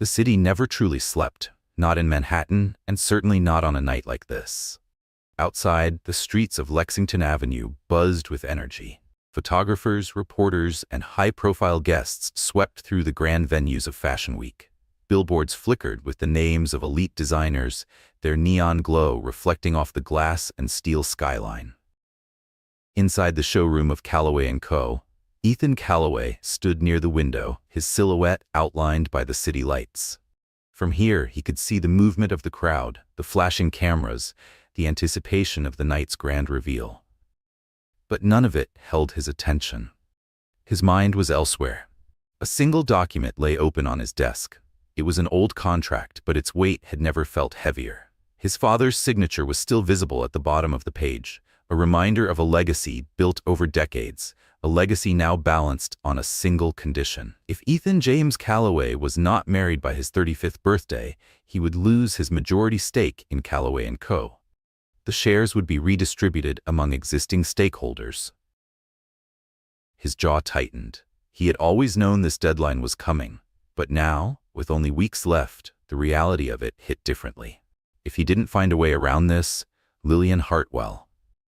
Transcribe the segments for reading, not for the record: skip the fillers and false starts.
The city never truly slept, not in Manhattan, and certainly not on a night like this. Outside, the streets of Lexington Avenue buzzed with energy. Photographers, reporters, and high-profile guests swept through the grand venues of Fashion Week. Billboards flickered with the names of elite designers, their neon glow reflecting off the glass and steel skyline. Inside the showroom of Callaway & Co., Ethan Callaway stood near the window, his silhouette outlined by the city lights. From here, he could see the movement of the crowd, the flashing cameras, the anticipation of the night's grand reveal. But none of it held his attention. His mind was elsewhere. A single document lay open on his desk. It was an old contract, but its weight had never felt heavier. His father's signature was still visible at the bottom of the page, a reminder of a legacy built over decades, a legacy now balanced on a single condition. If Ethan James Callaway was not married by his 35th birthday, he would lose his majority stake in Callaway & Co. The shares would be redistributed among existing stakeholders. His jaw tightened. He had always known this deadline was coming, but now, with only weeks left, the reality of it hit differently. If he didn't find a way around this, Lillian Hartwell,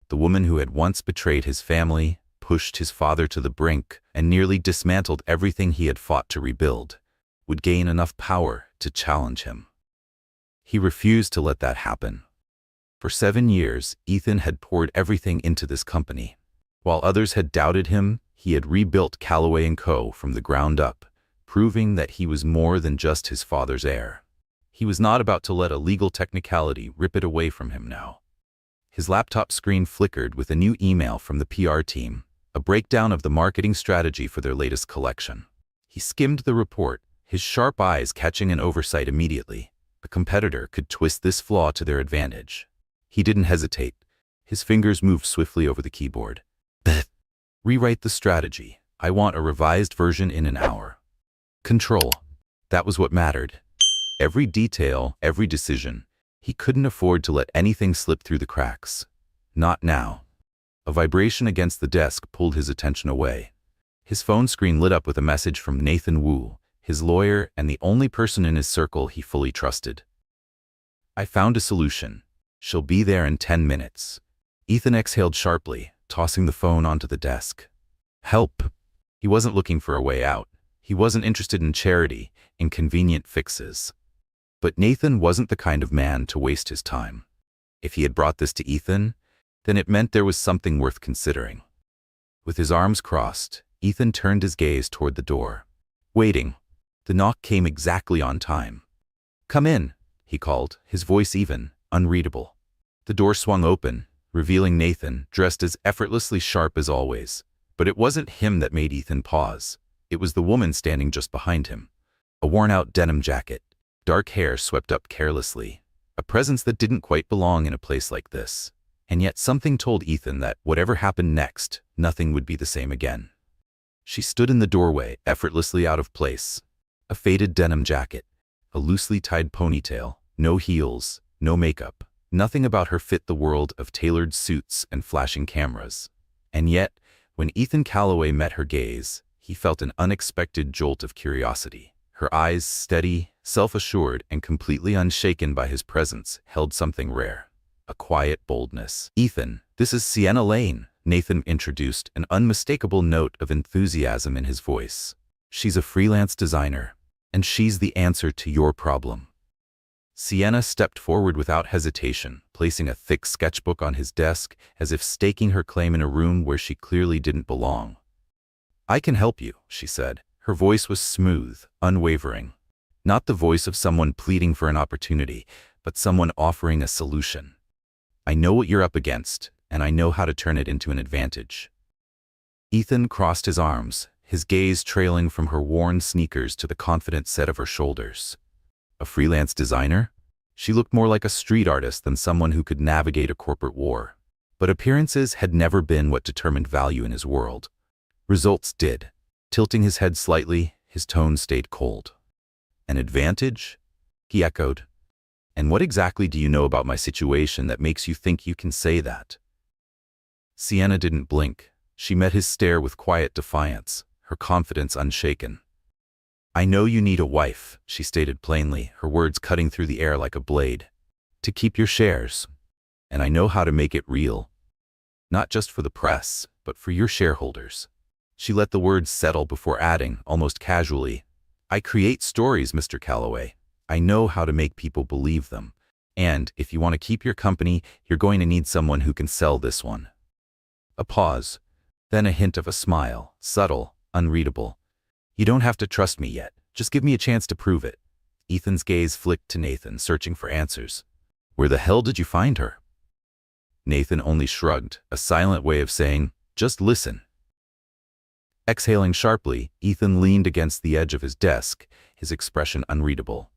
the woman who had once betrayed his family, pushed his father to the brink, and nearly dismantled everything he had fought to rebuild, would gain enough power to challenge him. He refused to let that happen. For 7 years, Ethan had poured everything into this company. While others had doubted him, he had rebuilt Callaway & Co. from the ground up, proving that he was more than just his father's heir. He was not about to let a legal technicality rip it away from him now. His laptop screen flickered with a new email from the PR team, a breakdown of the marketing strategy for their latest collection. He skimmed the report, his sharp eyes catching an oversight immediately. A competitor could twist this flaw to their advantage. He didn't hesitate. His fingers moved swiftly over the keyboard. Rewrite the strategy. I want a revised version in an hour. Control. That was what mattered. Every detail, every decision. He couldn't afford to let anything slip through the cracks. Not now. A vibration against the desk pulled his attention away. His phone screen lit up with a message from Nathan Wu, his lawyer and the only person in his circle he fully trusted. I found a solution. She'll be there in 10 minutes. Ethan exhaled sharply, tossing the phone onto the desk. Help. He wasn't looking for a way out. He wasn't interested in charity, in convenient fixes. But Nathan wasn't the kind of man to waste his time. If he had brought this to Ethan, then it meant there was something worth considering. With his arms crossed, Ethan turned his gaze toward the door. Waiting. The knock came exactly on time. Come in, he called, his voice even, unreadable. The door swung open, revealing Nathan, dressed as effortlessly sharp as always. But it wasn't him that made Ethan pause. It was the woman standing just behind him. A worn-out denim jacket, dark hair swept up carelessly, a presence that didn't quite belong in a place like this. And yet something told Ethan that whatever happened next, nothing would be the same again. She stood in the doorway, effortlessly out of place. A faded denim jacket, a loosely tied ponytail, no heels, no makeup. Nothing about her fit the world of tailored suits and flashing cameras. And yet, when Ethan Callaway met her gaze, he felt an unexpected jolt of curiosity. Her eyes, steady, self-assured, and completely unshaken by his presence, held something rare. A quiet boldness. Ethan, this is Sienna Lane, Nathan introduced, an unmistakable note of enthusiasm in his voice. She's a freelance designer, and she's the answer to your problem. Sienna stepped forward without hesitation, placing a thick sketchbook on his desk as if staking her claim in a room where she clearly didn't belong. I can help you, she said. Her voice was smooth, unwavering. Not the voice of someone pleading for an opportunity, but someone offering a solution. I know what you're up against, and I know how to turn it into an advantage. Ethan crossed his arms, his gaze trailing from her worn sneakers to the confident set of her shoulders. A freelance designer? She looked more like a street artist than someone who could navigate a corporate war. But appearances had never been what determined value in his world. Results did. Tilting his head slightly, his tone stayed cold. An advantage? He echoed. And what exactly do you know about my situation that makes you think you can say that? Sienna didn't blink. She met his stare with quiet defiance, her confidence unshaken. I know you need a wife, she stated plainly, her words cutting through the air like a blade. To keep your shares. And I know how to make it real. Not just for the press, but for your shareholders. She let the words settle before adding, almost casually, I create stories, Mr. Calloway. I know how to make people believe them. And if you want to keep your company, you're going to need someone who can sell this one. A pause, then a hint of a smile, subtle, unreadable. You don't have to trust me yet. Just give me a chance to prove it. Ethan's gaze flicked to Nathan, searching for answers. Where the hell did you find her? Nathan only shrugged, a silent way of saying, just listen. Exhaling sharply, Ethan leaned against the edge of his desk, his expression unreadable.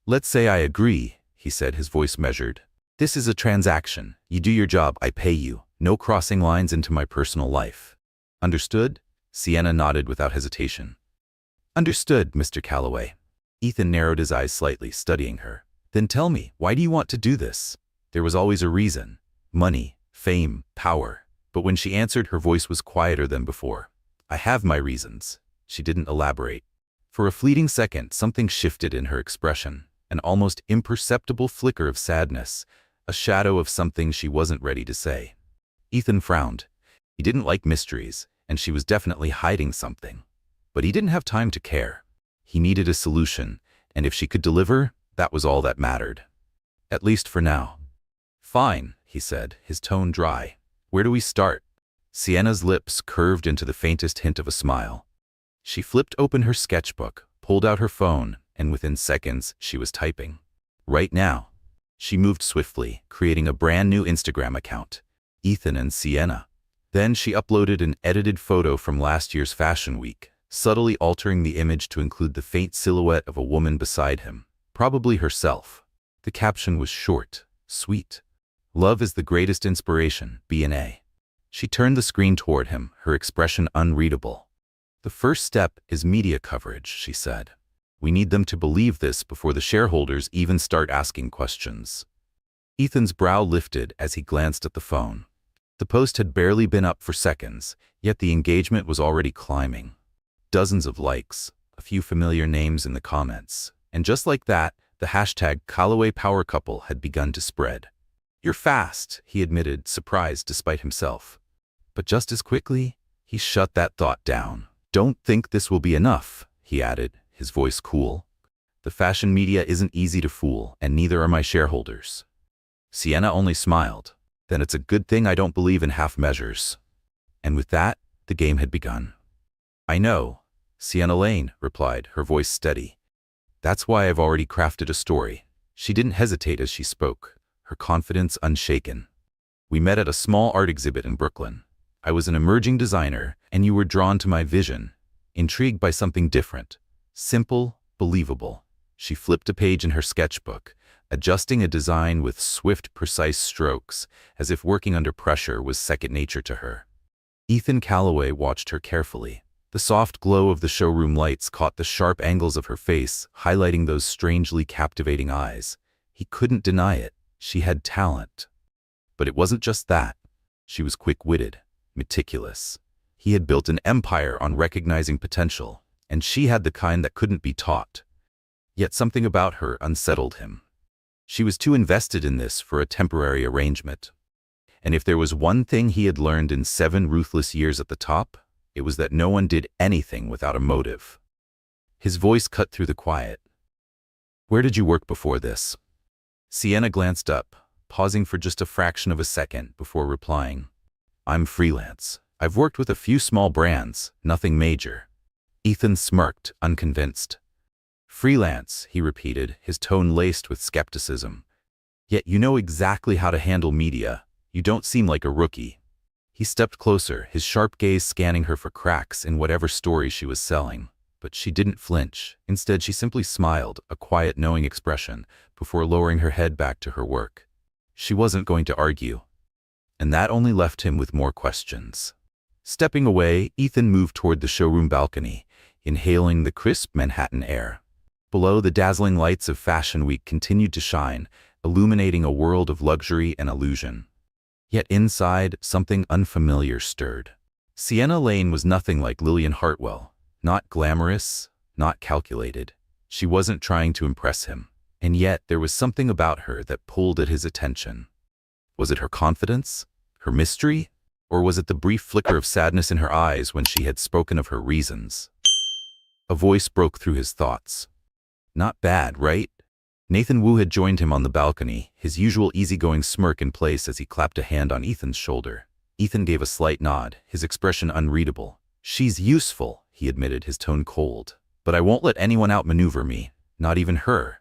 Let's say I agree, he said, his voice measured. This is a transaction. You do your job, I pay you. No crossing lines into my personal life. Understood? Sienna nodded without hesitation. Understood, Mr. Calloway. Ethan narrowed his eyes slightly, studying her. Then tell me, why do you want to do this? There was always a reason. Money, fame, power. But when she answered, her voice was quieter than before. I have my reasons. She didn't elaborate. For a fleeting second, something shifted in her expression, an almost imperceptible flicker of sadness, a shadow of something she wasn't ready to say. Ethan frowned. He didn't like mysteries, and she was definitely hiding something. But he didn't have time to care. He needed a solution, and if she could deliver, that was all that mattered. At least for now. Fine, he said, his tone dry. Where do we start? Sienna's lips curved into the faintest hint of a smile. She flipped open her sketchbook, pulled out her phone, and within seconds, she was typing. Right now. She moved swiftly, creating a brand new Instagram account, Ethan and Sienna. Then she uploaded an edited photo from last year's Fashion Week, subtly altering the image to include the faint silhouette of a woman beside him, probably herself. The caption was short, sweet. Love is the greatest inspiration, B&A. She turned the screen toward him, her expression unreadable. The first step is media coverage, she said. We need them to believe this before the shareholders even start asking questions. Ethan's brow lifted as he glanced at the phone. The post had barely been up for seconds, yet the engagement was already climbing. Dozens of likes, a few familiar names in the comments, and just like that, the hashtag Calloway Power Couple had begun to spread. You're fast, he admitted, surprised despite himself. But just as quickly, he shut that thought down. Don't think this will be enough, he added, his voice cool. The fashion media isn't easy to fool, and neither are my shareholders. Sienna only smiled. Then it's a good thing I don't believe in half measures. And with that, the game had begun. I know, Sienna Lane replied, her voice steady. That's why I've already crafted a story. She didn't hesitate as she spoke, her confidence unshaken. We met at a small art exhibit in Brooklyn. I was an emerging designer, and you were drawn to my vision, intrigued by something different, simple, believable. She flipped a page in her sketchbook, adjusting a design with swift, precise strokes, as if working under pressure was second nature to her. Ethan Calloway watched her carefully. The soft glow of the showroom lights caught the sharp angles of her face, highlighting those strangely captivating eyes. He couldn't deny it. She had talent. But it wasn't just that. She was quick-witted, meticulous. He had built an empire on recognizing potential, and she had the kind that couldn't be taught. Yet something about her unsettled him. She was too invested in this for a temporary arrangement. And if there was one thing he had learned in 7 ruthless years at the top, it was that no one did anything without a motive. His voice cut through the quiet. Where did you work before this? Sienna glanced up, pausing for just a fraction of a second before replying. I'm freelance. I've worked with a few small brands, nothing major. Ethan smirked, unconvinced. Freelance, he repeated, his tone laced with skepticism. Yet you know exactly how to handle media. You don't seem like a rookie. He stepped closer, his sharp gaze scanning her for cracks in whatever story she was selling. But she didn't flinch. Instead, she simply smiled, a quiet, knowing expression, before lowering her head back to her work. She wasn't going to argue. And that only left him with more questions. Stepping away, Ethan moved toward the showroom balcony, inhaling the crisp Manhattan air. Below, the dazzling lights of Fashion Week continued to shine, illuminating a world of luxury and illusion. Yet inside, something unfamiliar stirred. Sienna Lane was nothing like Lillian Hartwell. Not glamorous, not calculated. She wasn't trying to impress him, and yet there was something about her that pulled at his attention. Was it her confidence? Her mystery? Or was it the brief flicker of sadness in her eyes when she had spoken of her reasons? A voice broke through his thoughts. Not bad, right? Nathan Wu had joined him on the balcony, his usual easygoing smirk in place as he clapped a hand on Ethan's shoulder. Ethan gave a slight nod, his expression unreadable. She's useful, he admitted, his tone cold. But I won't let anyone outmaneuver me, not even her.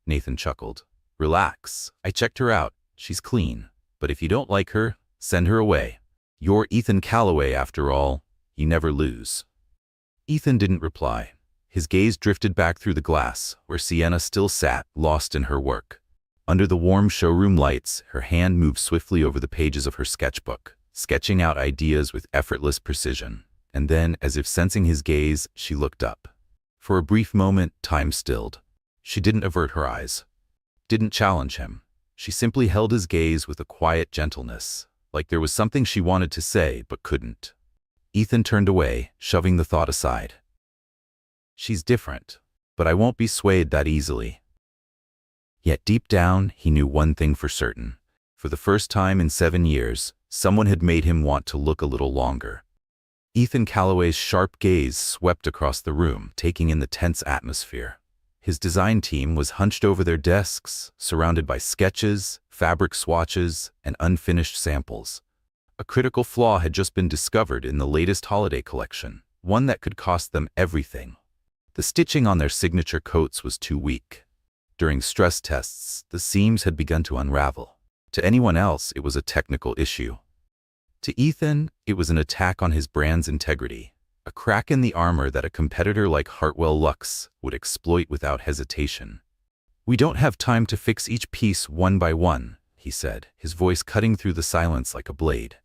Nathan chuckled. Relax, I checked her out. She's clean. But if you don't like her, send her away. You're Ethan Calloway after all. You never lose. Ethan didn't reply. His gaze drifted back through the glass, where Sienna still sat, lost in her work. Under the warm showroom lights, her hand moved swiftly over the pages of her sketchbook, sketching out ideas with effortless precision. And then, as if sensing his gaze, she looked up. For a brief moment, time stilled. She didn't avert her eyes, didn't challenge him. She simply held his gaze with a quiet gentleness, like there was something she wanted to say but couldn't. Ethan turned away, shoving the thought aside. She's different, but I won't be swayed that easily. Yet deep down, he knew one thing for certain. For the first time in 7 years, someone had made him want to look a little longer. Ethan Calloway's sharp gaze swept across the room, taking in the tense atmosphere. His design team was hunched over their desks, surrounded by sketches, fabric swatches, and unfinished samples. A critical flaw had just been discovered in the latest holiday collection, one that could cost them everything. The stitching on their signature coats was too weak. During stress tests, the seams had begun to unravel. To anyone else, it was a technical issue. To Ethan, it was an attack on his brand's integrity, a crack in the armor that a competitor like Hartwell Luxe would exploit without hesitation. We don't have time to fix each piece one by one, he said, his voice cutting through the silence like a blade.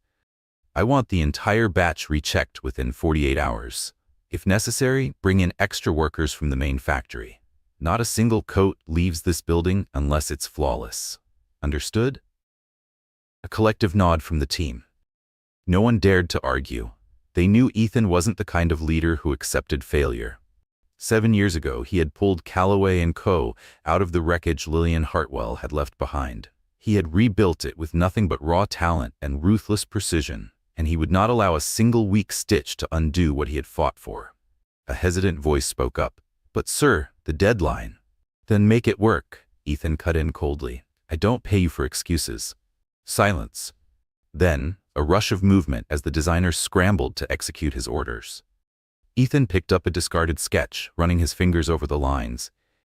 I want the entire batch rechecked within 48 hours. If necessary, bring in extra workers from the main factory. Not a single coat leaves this building unless it's flawless. Understood? A collective nod from the team. No one dared to argue. They knew Ethan wasn't the kind of leader who accepted failure. 7 years ago, he had pulled Calloway & Co. out of the wreckage Lillian Hartwell had left behind. He had rebuilt it with nothing but raw talent and ruthless precision, and he would not allow a single weak stitch to undo what he had fought for. A hesitant voice spoke up. But sir, the deadline. Then make it work, Ethan cut in coldly. I don't pay you for excuses. Silence. Then, a rush of movement as the designer scrambled to execute his orders. Ethan picked up a discarded sketch, running his fingers over the lines.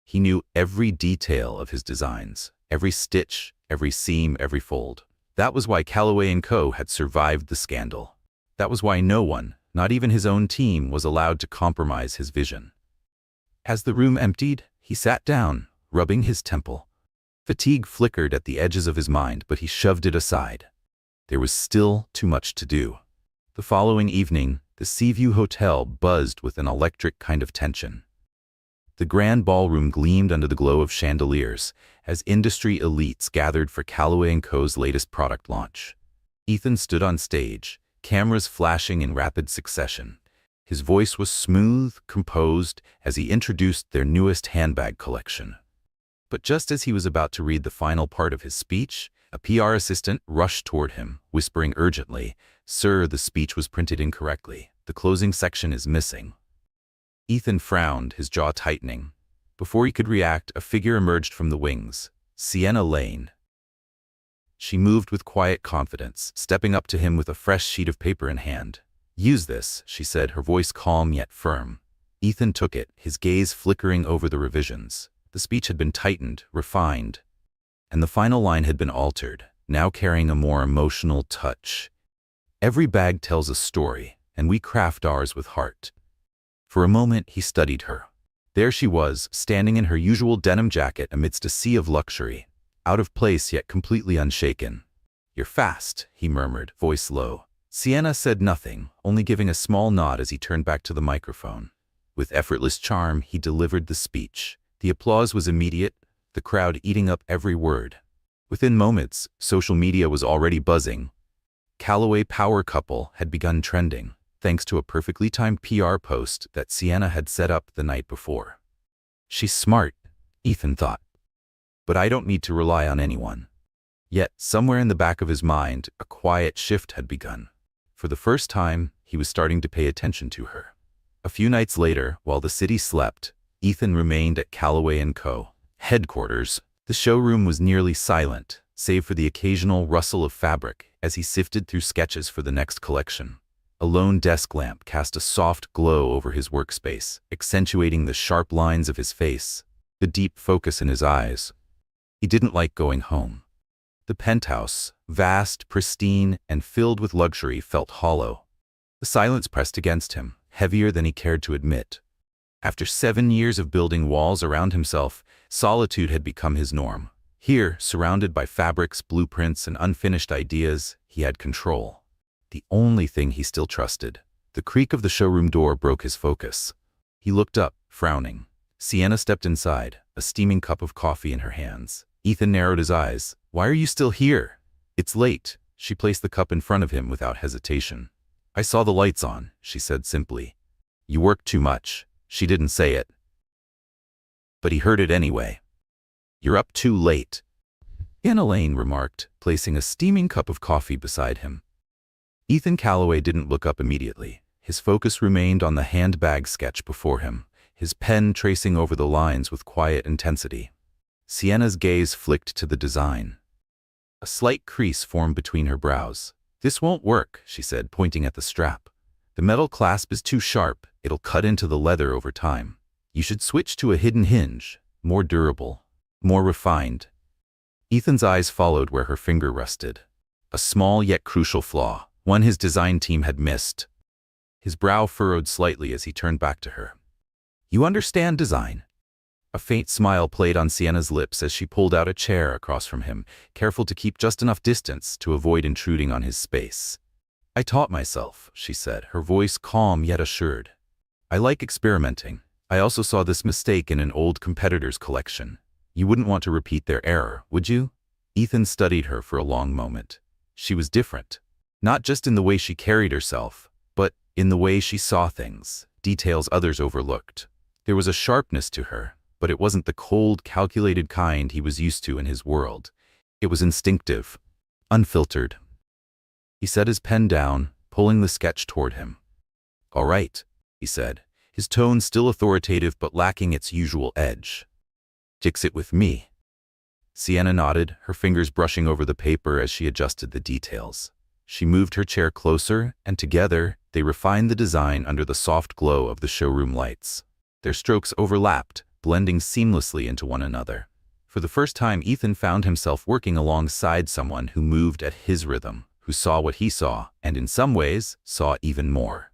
He knew every detail of his designs, every stitch, every seam, every fold. That was why Calloway & Co. had survived the scandal. That was why no one, not even his own team, was allowed to compromise his vision. As the room emptied, he sat down, rubbing his temple. Fatigue flickered at the edges of his mind, but he shoved it aside. There was still too much to do. The following evening, the Seaview Hotel buzzed with an electric kind of tension. The grand ballroom gleamed under the glow of chandeliers as industry elites gathered for Calloway & Co.'s latest product launch. Ethan stood on stage, cameras flashing in rapid succession. His voice was smooth, composed, as he introduced their newest handbag collection. But just as he was about to read the final part of his speech, a PR assistant rushed toward him, whispering urgently, "Sir, the speech was printed incorrectly. The closing section is missing." Ethan frowned, his jaw tightening. Before he could react, a figure emerged from the wings. Sienna Lane. She moved with quiet confidence, stepping up to him with a fresh sheet of paper in hand. "Use this," she said, her voice calm yet firm. Ethan took it, his gaze flickering over the revisions. The speech had been tightened, refined, and the final line had been altered, now carrying a more emotional touch. "Every bag tells a story, and we craft ours with heart." For a moment, he studied her. There she was, standing in her usual denim jacket amidst a sea of luxury, out of place yet completely unshaken. "You're fast," he murmured, voice low. Sienna said nothing, only giving a small nod as he turned back to the microphone. With effortless charm, he delivered the speech. The applause was immediate, the crowd eating up every word. Within moments, social media was already buzzing. Calloway power couple had begun trending. thanks to a perfectly timed PR post that Sienna had set up the night before. She's smart, Ethan thought. But I don't need to rely on anyone. Yet, somewhere in the back of his mind, a quiet shift had begun. For the first time, he was starting to pay attention to her. A few nights later, while the city slept, Ethan remained at Callaway & Co. headquarters. The showroom was nearly silent, save for the occasional rustle of fabric as he sifted through sketches for the next collection. A lone desk lamp cast a soft glow over his workspace, accentuating the sharp lines of his face, the deep focus in his eyes. He didn't like going home. The penthouse, vast, pristine, and filled with luxury, felt hollow. The silence pressed against him, heavier than he cared to admit. After 7 years of building walls around himself, solitude had become his norm. Here, surrounded by fabrics, blueprints, and unfinished ideas, he had control. The only thing he still trusted. The creak of the showroom door broke his focus. He looked up, frowning. Sienna stepped inside, a steaming cup of coffee in her hands. Ethan narrowed his eyes. "Why are you still here?" "It's late." She placed the cup in front of him without hesitation. "I saw the lights on," she said simply. "You work too much." She didn't say it, but he heard it anyway. "You're up too late," Anna Lane remarked, placing a steaming cup of coffee beside him. Ethan Callaway didn't look up immediately. His focus remained on the handbag sketch before him, his pen tracing over the lines with quiet intensity. Sienna's gaze flicked to the design. A slight crease formed between her brows. "This won't work," she said, pointing at the strap. "The metal clasp is too sharp. It'll cut into the leather over time. You should switch to a hidden hinge, more durable, more refined." Ethan's eyes followed where her finger rested. A small yet crucial flaw, one his design team had missed. His brow furrowed slightly as he turned back to her. "You understand design?" A faint smile played on Sienna's lips as she pulled out a chair across from him, careful to keep just enough distance to avoid intruding on his space. "I taught myself," she said, her voice calm yet assured. "I like experimenting. I also saw this mistake in an old competitor's collection. You wouldn't want to repeat their error, would you?" Ethan studied her for a long moment. She was different. Not just in the way she carried herself, but in the way she saw things, details others overlooked. There was a sharpness to her, but it wasn't the cold, calculated kind he was used to in his world. It was instinctive, unfiltered. He set his pen down, pulling the sketch toward him. "All right," he said, his tone still authoritative but lacking its usual edge. "Fix it with me." Sienna nodded, her fingers brushing over the paper as she adjusted the details. She moved her chair closer, and together, they refined the design under the soft glow of the showroom lights. Their strokes overlapped, blending seamlessly into one another. For the first time, Ethan found himself working alongside someone who moved at his rhythm, who saw what he saw, and in some ways, saw even more.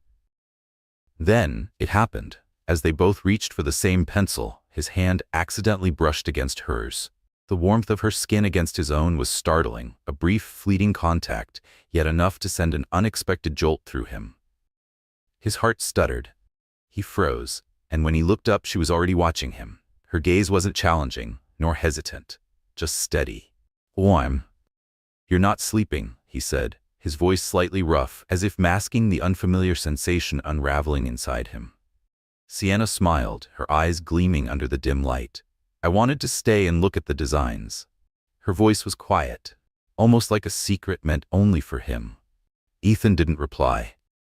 Then, it happened. As they both reached for the same pencil, his hand accidentally brushed against hers. The warmth of her skin against his own was startling, a brief, fleeting contact, yet enough to send an unexpected jolt through him. His heart stuttered. He froze, and when he looked up, she was already watching him. Her gaze wasn't challenging, nor hesitant, just steady. "Warm." "You're not sleeping," he said, his voice slightly rough, as if masking the unfamiliar sensation unraveling inside him. Sienna smiled, her eyes gleaming under the dim light. "I wanted to stay and look at the designs." Her voice was quiet, almost like a secret meant only for him. Ethan didn't reply.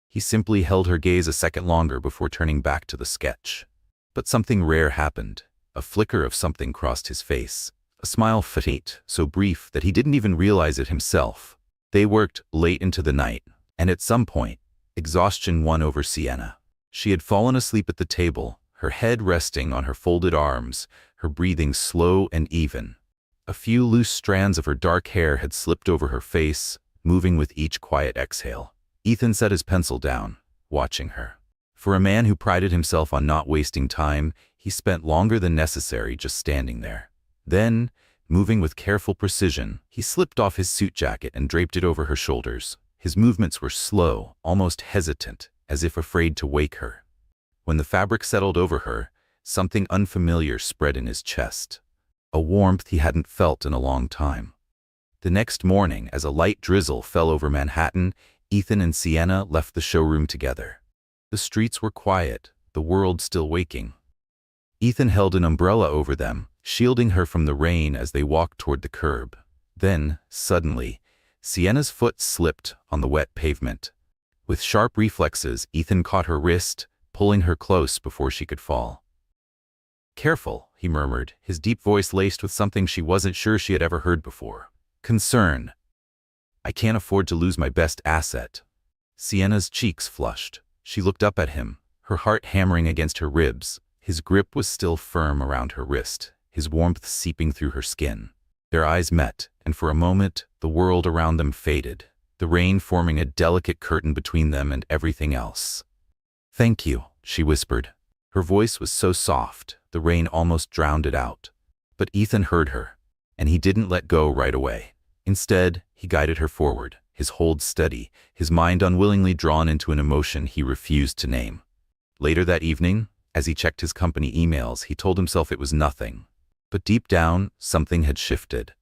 He simply held her gaze a second longer before turning back to the sketch. But something rare happened. A flicker of something crossed his face. A smile faint, so brief that he didn't even realize it himself. They worked late into the night, and at some point, exhaustion won over Sienna. She had fallen asleep at the table, her head resting on her folded arms, her breathing slow and even. A few loose strands of her dark hair had slipped over her face, moving with each quiet exhale. Ethan set his pencil down, watching her. For a man who prided himself on not wasting time, he spent longer than necessary just standing there. Then, moving with careful precision, he slipped off his suit jacket and draped it over her shoulders. His movements were slow, almost hesitant, as if afraid to wake her. When the fabric settled over her, something unfamiliar spread in his chest. A warmth he hadn't felt in a long time. The next morning, as a light drizzle fell over Manhattan, Ethan and Sienna left the showroom together. The streets were quiet, the world still waking. Ethan held an umbrella over them, shielding her from the rain as they walked toward the curb. Then, suddenly, Sienna's foot slipped on the wet pavement. With sharp reflexes, Ethan caught her wrist, pulling her close before she could fall. "Careful," he murmured, his deep voice laced with something she wasn't sure she had ever heard before. "Concern. I can't afford to lose my best asset." Sienna's cheeks flushed. She looked up at him, her heart hammering against her ribs. His grip was still firm around her wrist, his warmth seeping through her skin. Their eyes met, and for a moment, the world around them faded, the rain forming a delicate curtain between them and everything else. "Thank you," she whispered. Her voice was so soft, the rain almost drowned it out. But Ethan heard her, and he didn't let go right away. Instead, he guided her forward, his hold steady, his mind unwillingly drawn into an emotion he refused to name. Later that evening, as he checked his company emails, he told himself it was nothing. But deep down, something had shifted.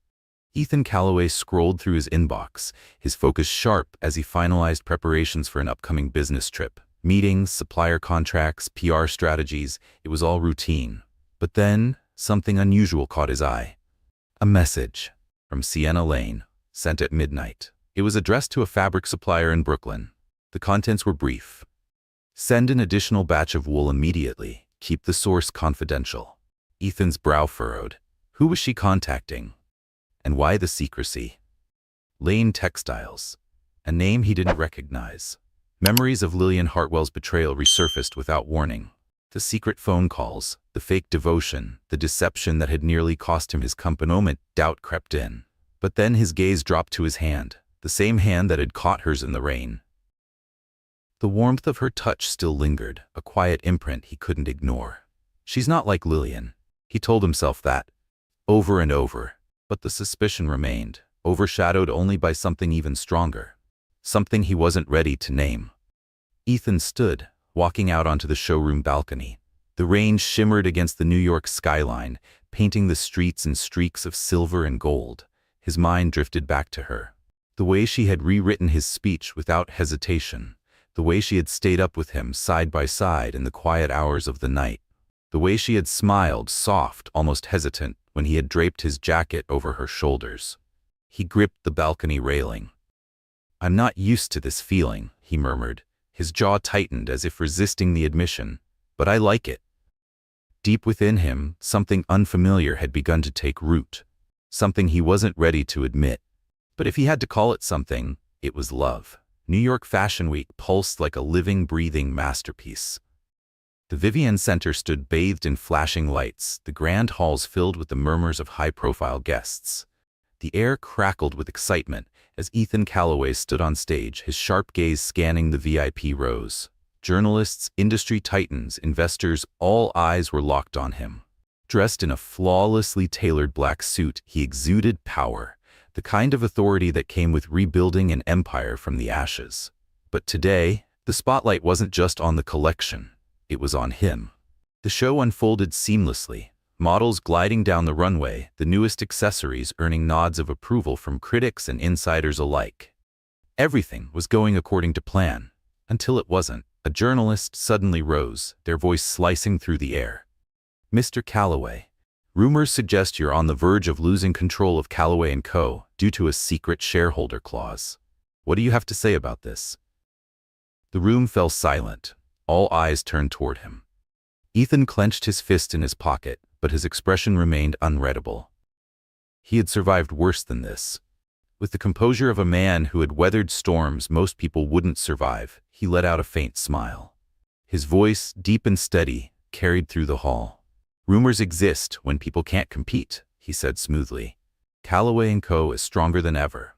Ethan Calloway scrolled through his inbox, his focus sharp as he finalized preparations for an upcoming business trip. Meetings, supplier contracts, PR strategies, it was all routine. But then, something unusual caught his eye. A message from Sienna Lane, sent at midnight. It was addressed to a fabric supplier in Brooklyn. The contents were brief. "Send an additional batch of wool immediately. Keep the source confidential." Ethan's brow furrowed. Who was she contacting? And why the secrecy? Lane Textiles, a name he didn't recognize. Memories of Lillian Hartwell's betrayal resurfaced without warning. The secret phone calls, the fake devotion, the deception that had nearly cost him his company. Moment, doubt crept in. But then his gaze dropped to his hand, the same hand that had caught hers in the rain. The warmth of her touch still lingered, a quiet imprint he couldn't ignore. She's not like Lillian. He told himself that, over and over. But the suspicion remained, overshadowed only by something even stronger. Something he wasn't ready to name. Ethan stood, walking out onto the showroom balcony. The rain shimmered against the New York skyline, painting the streets in streaks of silver and gold. His mind drifted back to her. The way she had rewritten his speech without hesitation. The way she had stayed up with him side by side in the quiet hours of the night. The way she had smiled, soft, almost hesitant, when he had draped his jacket over her shoulders. He gripped the balcony railing. "I'm not used to this feeling," he murmured. His jaw tightened as if resisting the admission. "But I like it." Deep within him, something unfamiliar had begun to take root. Something he wasn't ready to admit. But if he had to call it something, it was love. New York Fashion Week pulsed like a living, breathing masterpiece. The Vivienne Center stood bathed in flashing lights, the grand halls filled with the murmurs of high-profile guests. The air crackled with excitement as Ethan Calloway stood on stage, his sharp gaze scanning the VIP rows. Journalists, industry titans, investors, all eyes were locked on him. Dressed in a flawlessly tailored black suit, he exuded power, the kind of authority that came with rebuilding an empire from the ashes. But today, the spotlight wasn't just on the collection. It was on him. The show unfolded seamlessly, models gliding down the runway, the newest accessories earning nods of approval from critics and insiders alike. Everything was going according to plan, until it wasn't. A journalist suddenly rose, their voice slicing through the air. "Mr. Calloway, rumors suggest you're on the verge of losing control of Calloway & Co. due to a secret shareholder clause. What do you have to say about this?" The room fell silent. All eyes turned toward him. Ethan clenched his fist in his pocket, but his expression remained unreadable. He had survived worse than this. With the composure of a man who had weathered storms most people wouldn't survive, he let out a faint smile. His voice, deep and steady, carried through the hall. "Rumors exist when people can't compete," he said smoothly. "Calloway & Co. is stronger than ever.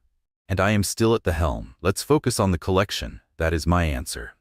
And I am still at the helm. Let's focus on the collection. That is my answer."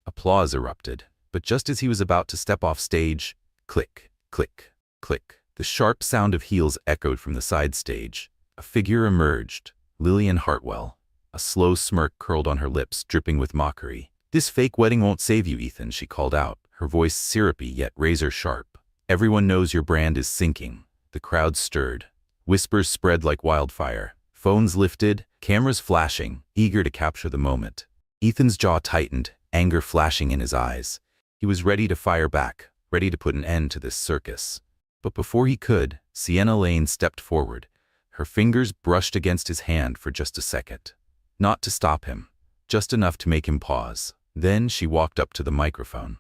Applause erupted, but just as he was about to step off stage, click, click, click, the sharp sound of heels echoed from the side stage. A figure emerged, Lillian Hartwell. A slow smirk curled on her lips, dripping with mockery. "This fake wedding won't save you, Ethan," she called out, her voice syrupy yet razor sharp. "Everyone knows your brand is sinking." The crowd stirred. Whispers spread like wildfire. Phones lifted, cameras flashing, eager to capture the moment. Ethan's jaw tightened, anger flashing in his eyes. He was ready to fire back, ready to put an end to this circus. But before he could, Sienna Lane stepped forward. Her fingers brushed against his hand for just a second. Not to stop him, just enough to make him pause. Then she walked up to the microphone.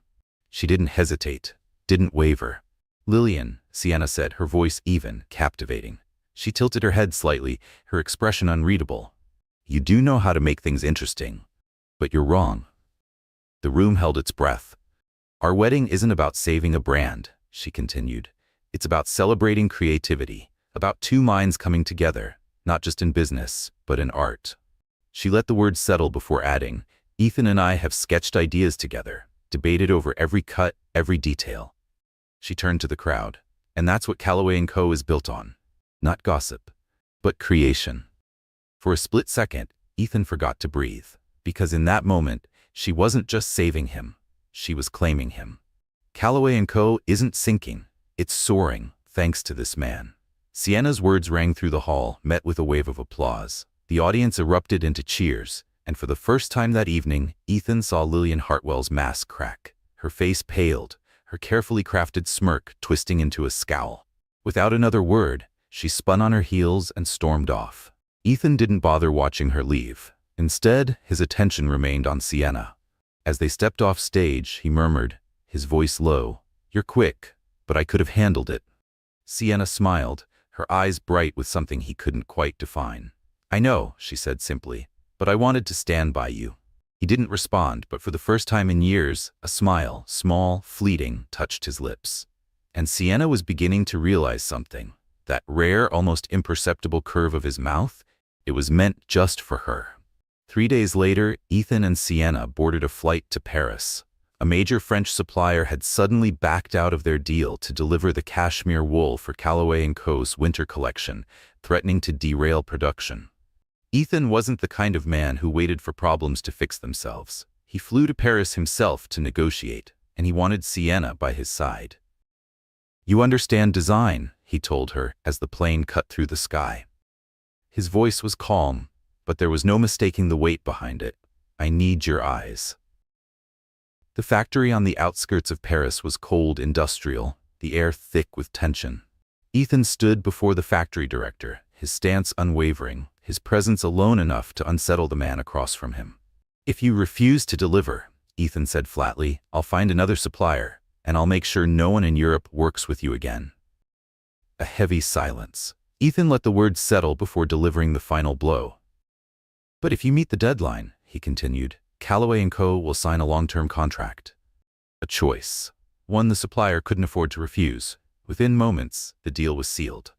She didn't hesitate, didn't waver. "Lillian," Sienna said, her voice even, captivating. She tilted her head slightly, her expression unreadable. "You do know how to make things interesting, but you're wrong." The room held its breath. "Our wedding isn't about saving a brand," she continued. "It's about celebrating creativity, about two minds coming together, not just in business, but in art." She let the words settle before adding, "Ethan and I have sketched ideas together, debated over every cut, every detail." She turned to the crowd. "And that's what Callaway & Co. is built on. Not gossip, but creation." For a split second, Ethan forgot to breathe, because in that moment, she wasn't just saving him, she was claiming him. Callaway & Co. isn't sinking, it's soaring, thanks to this man. Sienna's words rang through the hall, met with a wave of applause. The audience erupted into cheers, and for the first time that evening, Ethan saw Lillian Hartwell's mask crack. Her face paled, her carefully crafted smirk twisting into a scowl. Without another word, she spun on her heels and stormed off. Ethan didn't bother watching her leave. Instead, his attention remained on Sienna. As they stepped off stage, he murmured, his voice low, "You're quick, but I could have handled it." Sienna smiled, her eyes bright with something he couldn't quite define. "I know," she said simply, "but I wanted to stand by you." He didn't respond, but for the first time in years, a smile, small, fleeting, touched his lips. And Sienna was beginning to realize something. That rare, almost imperceptible curve of his mouth, it was meant just for her. 3 days later, Ethan and Sienna boarded a flight to Paris. A major French supplier had suddenly backed out of their deal to deliver the cashmere wool for Callaway & Co.'s winter collection, threatening to derail production. Ethan wasn't the kind of man who waited for problems to fix themselves. He flew to Paris himself to negotiate, and he wanted Sienna by his side. "You understand design," he told her as the plane cut through the sky. His voice was calm, but there was no mistaking the weight behind it. "I need your eyes." The factory on the outskirts of Paris was cold, industrial, the air thick with tension. Ethan stood before the factory director, his stance unwavering, his presence alone enough to unsettle the man across from him. "If you refuse to deliver," Ethan said flatly, "I'll find another supplier, and I'll make sure no one in Europe works with you again." A heavy silence. Ethan let the words settle before delivering the final blow. "But if you meet the deadline," he continued, "Callaway & Co. will sign a long-term contract." A choice. One the supplier couldn't afford to refuse. Within moments, the deal was sealed.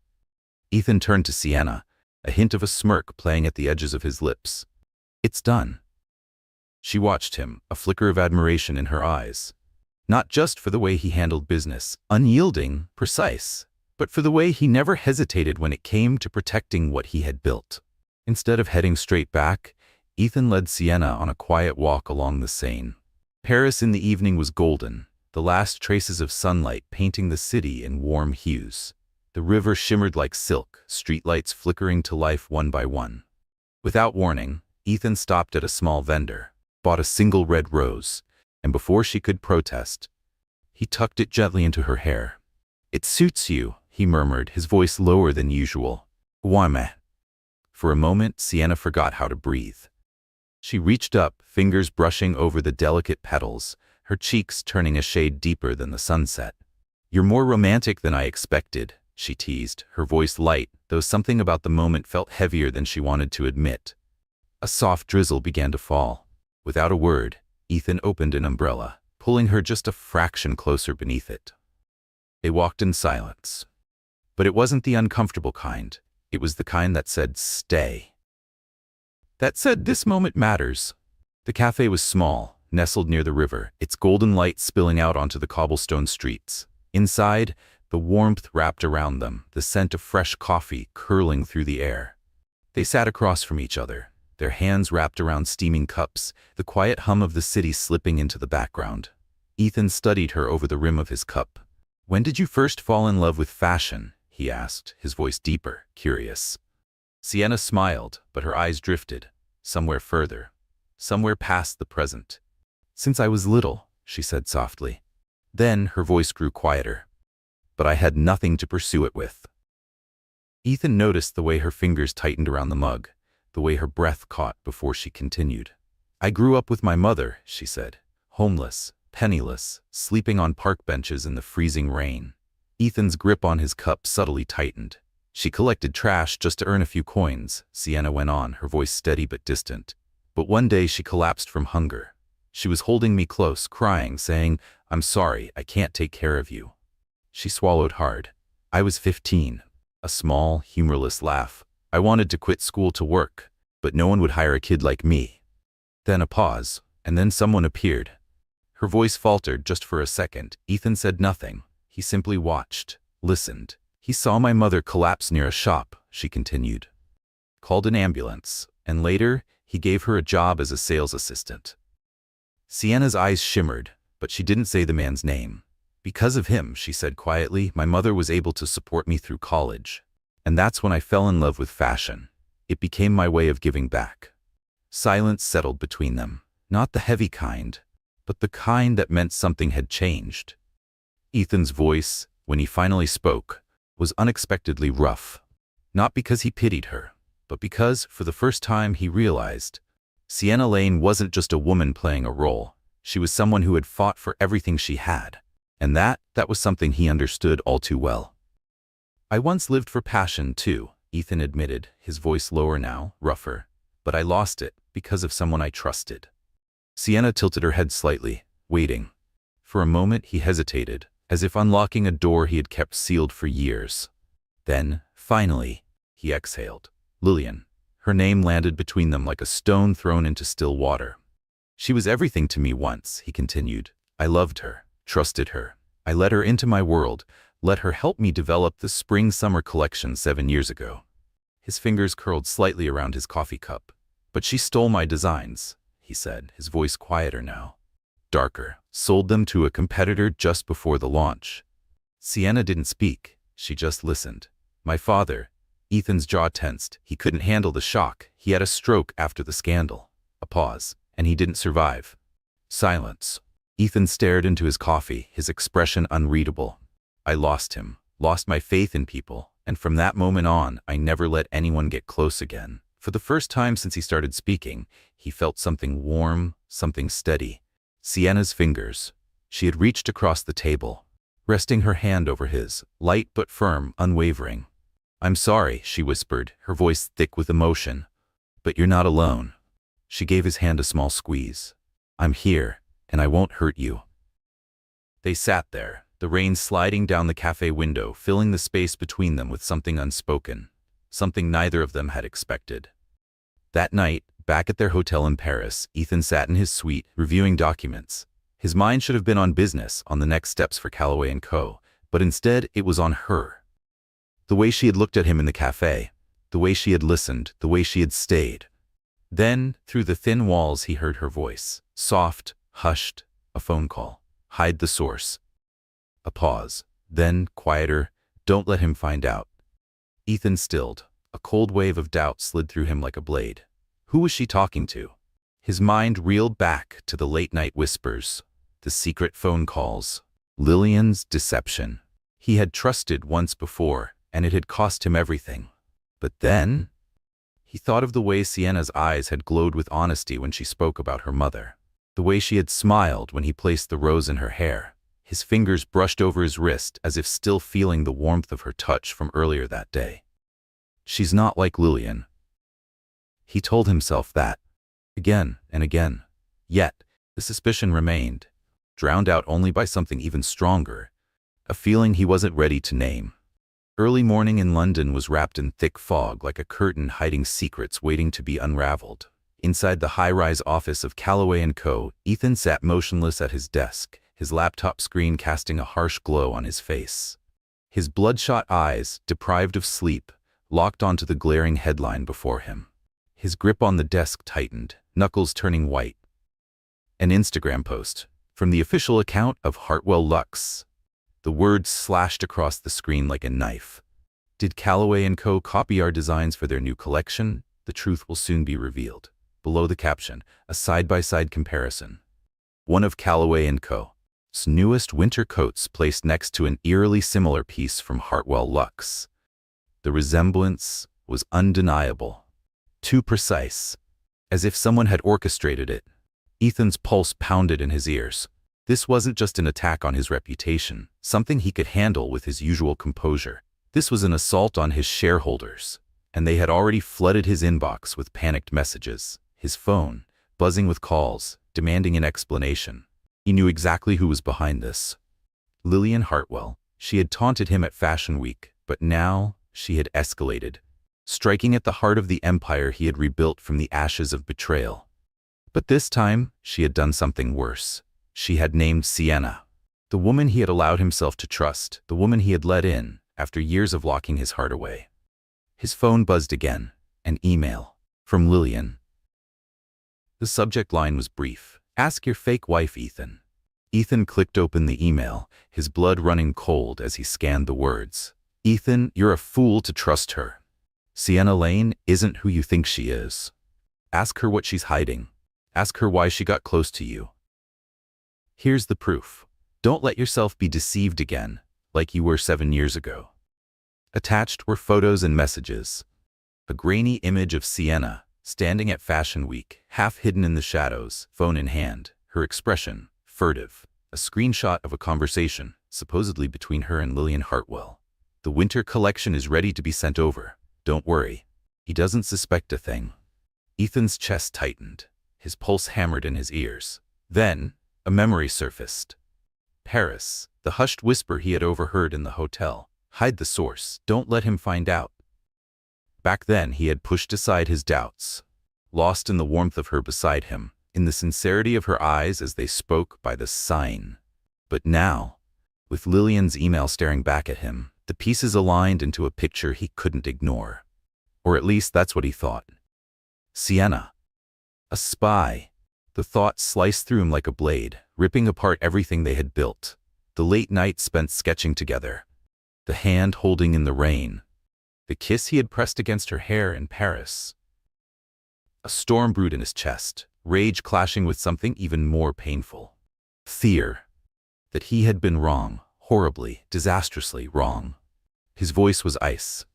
Ethan turned to Sienna, a hint of a smirk playing at the edges of his lips. "It's done." She watched him, a flicker of admiration in her eyes. Not just for the way he handled business, unyielding, precise, but for the way he never hesitated when it came to protecting what he had built. Instead of heading straight back, Ethan led Sienna on a quiet walk along the Seine. Paris in the evening was golden, the last traces of sunlight painting the city in warm hues. The river shimmered like silk, streetlights flickering to life one by one. Without warning, Ethan stopped at a small vendor, bought a single red rose, and before she could protest, he tucked it gently into her hair. "It suits you," he murmured, his voice lower than usual. "Why?" For a moment, Sienna forgot how to breathe. She reached up, fingers brushing over the delicate petals, her cheeks turning a shade deeper than the sunset. "You're more romantic than I expected," she teased, her voice light, though something about the moment felt heavier than she wanted to admit. A soft drizzle began to fall. Without a word, Ethan opened an umbrella, pulling her just a fraction closer beneath it. They walked in silence. But it wasn't the uncomfortable kind. It was the kind that said, "Stay." That said, "This moment matters." The cafe was small, nestled near the river, its golden light spilling out onto the cobblestone streets. Inside, the warmth wrapped around them, the scent of fresh coffee curling through the air. They sat across from each other, their hands wrapped around steaming cups, the quiet hum of the city slipping into the background. Ethan studied her over the rim of his cup. "When did you first fall in love with fashion?" he asked, his voice deeper, curious. Sienna smiled, but her eyes drifted, somewhere further, somewhere past the present. "Since I was little," she said softly. Then her voice grew quieter. "But I had nothing to pursue it with." Ethan noticed the way her fingers tightened around the mug, the way her breath caught before she continued. "I grew up with my mother," she said, "homeless, penniless, sleeping on park benches in the freezing rain." Ethan's grip on his cup subtly tightened. "She collected trash just to earn a few coins," Sienna went on, her voice steady but distant. "But one day she collapsed from hunger. She was holding me close, crying, saying, 'I'm sorry, I can't take care of you.'" She swallowed hard. "I was 15. A small, humorless laugh. I wanted to quit school to work, but no one would hire a kid like me." Then a pause, and then someone appeared. Her voice faltered just for a second. Ethan said nothing. He simply watched, listened. "He saw my mother collapse near a shop," she continued. "Called an ambulance, and later, he gave her a job as a sales assistant." Sienna's eyes shimmered, but she didn't say the man's name. "Because of him," she said quietly, "my mother was able to support me through college. And that's when I fell in love with fashion. It became my way of giving back." Silence settled between them. Not the heavy kind, but the kind that meant something had changed. Ethan's voice, when he finally spoke, was unexpectedly rough. Not because he pitied her, but because, for the first time, he realized Sienna Lane wasn't just a woman playing a role. She was someone who had fought for everything she had. And that was something he understood all too well. "I once lived for passion, too," Ethan admitted, his voice lower now, rougher. "But I lost it because of someone I trusted." Sienna tilted her head slightly, waiting. For a moment he hesitated, as if unlocking a door he had kept sealed for years. Then, finally, he exhaled. "Lillian." Her name landed between them like a stone thrown into still water. "She was everything to me once," he continued. "I loved her, trusted her. I let her into my world, let her help me develop the spring-summer collection 7 years ago." His fingers curled slightly around his coffee cup. "But she stole my designs," he said, his voice quieter now. "Darker. Sold them to a competitor just before the launch." Sienna didn't speak. She just listened. "My father." Ethan's jaw tensed. He couldn't handle the shock. He had a stroke after the scandal. A pause. And he didn't survive. Silence. Ethan stared into his coffee, his expression unreadable. "I lost him. Lost my faith in people. And from that moment on, I never let anyone get close again." For the first time since he started speaking, he felt something warm, something steady. Sienna's fingers. She had reached across the table, resting her hand over his, light but firm, unwavering. "I'm sorry," she whispered, her voice thick with emotion. "But you're not alone." She gave his hand a small squeeze. "I'm here, and I won't hurt you." They sat there, the rain sliding down the cafe window, filling the space between them with something unspoken, something neither of them had expected. That night, back at their hotel in Paris, Ethan sat in his suite, reviewing documents. His mind should have been on business, on the next steps for Callaway & Co., but instead it was on her. The way she had looked at him in the cafe, the way she had listened, the way she had stayed. Then, through the thin walls, he heard her voice. Soft, hushed, a phone call. Hide the source. A pause. Then, quieter, "Don't let him find out." Ethan stilled. A cold wave of doubt slid through him like a blade. Who was she talking to? His mind reeled back to the late-night whispers, the secret phone calls, Lillian's deception. He had trusted once before, and it had cost him everything. But then, he thought of the way Sienna's eyes had glowed with honesty when she spoke about her mother, the way she had smiled when he placed the rose in her hair. His fingers brushed over his wrist as if still feeling the warmth of her touch from earlier that day. She's not like Lillian. He told himself that, again and again. Yet, the suspicion remained, drowned out only by something even stronger, a feeling he wasn't ready to name. Early morning in London was wrapped in thick fog, like a curtain hiding secrets waiting to be unraveled. Inside the high-rise office of Callaway & Co., Ethan sat motionless at his desk, his laptop screen casting a harsh glow on his face. His bloodshot eyes, deprived of sleep, locked onto the glaring headline before him. His grip on the desk tightened, knuckles turning white. An Instagram post, from the official account of Hartwell Luxe. The words slashed across the screen like a knife. Did Callaway & Co. copy our designs for their new collection? The truth will soon be revealed. Below the caption, a side-by-side comparison. One of Callaway & Co.'s newest winter coats placed next to an eerily similar piece from Hartwell Luxe. The resemblance was undeniable. Too precise. As if someone had orchestrated it. Ethan's pulse pounded in his ears. This wasn't just an attack on his reputation, something he could handle with his usual composure. This was an assault on his shareholders, and they had already flooded his inbox with panicked messages, his phone buzzing with calls, demanding an explanation. He knew exactly who was behind this. Lillian Hartwell. She had taunted him at Fashion Week, but now she had escalated, striking at the heart of the empire he had rebuilt from the ashes of betrayal. But this time, she had done something worse. She had named Sienna, the woman he had allowed himself to trust, the woman he had let in, after years of locking his heart away. His phone buzzed again, an email from Lillian. The subject line was brief. Ask your fake wife, Ethan. Ethan clicked open the email, his blood running cold as he scanned the words. Ethan, you're a fool to trust her. Sienna Lane isn't who you think she is. Ask her what she's hiding. Ask her why she got close to you. Here's the proof. Don't let yourself be deceived again, like you were 7 years ago. Attached were photos and messages. A grainy image of Sienna, standing at Fashion Week, half hidden in the shadows, phone in hand, her expression furtive. A screenshot of a conversation, supposedly between her and Lillian Hartwell. The winter collection is ready to be sent over. Don't worry. He doesn't suspect a thing. Ethan's chest tightened. His pulse hammered in his ears. Then, a memory surfaced. Paris, the hushed whisper he had overheard in the hotel. Hide the source. Don't let him find out. Back then, he had pushed aside his doubts, lost in the warmth of her beside him, in the sincerity of her eyes as they spoke by the sign. But now, with Lillian's email staring back at him, the pieces aligned into a picture he couldn't ignore. Or at least that's what he thought. Sienna. A spy. The thought sliced through him like a blade, ripping apart everything they had built. The late night spent sketching together. The hand holding in the rain. The kiss he had pressed against her hair in Paris. A storm brewed in his chest, rage clashing with something even more painful. Fear. That he had been wrong, horribly, disastrously wrong. His voice was ice.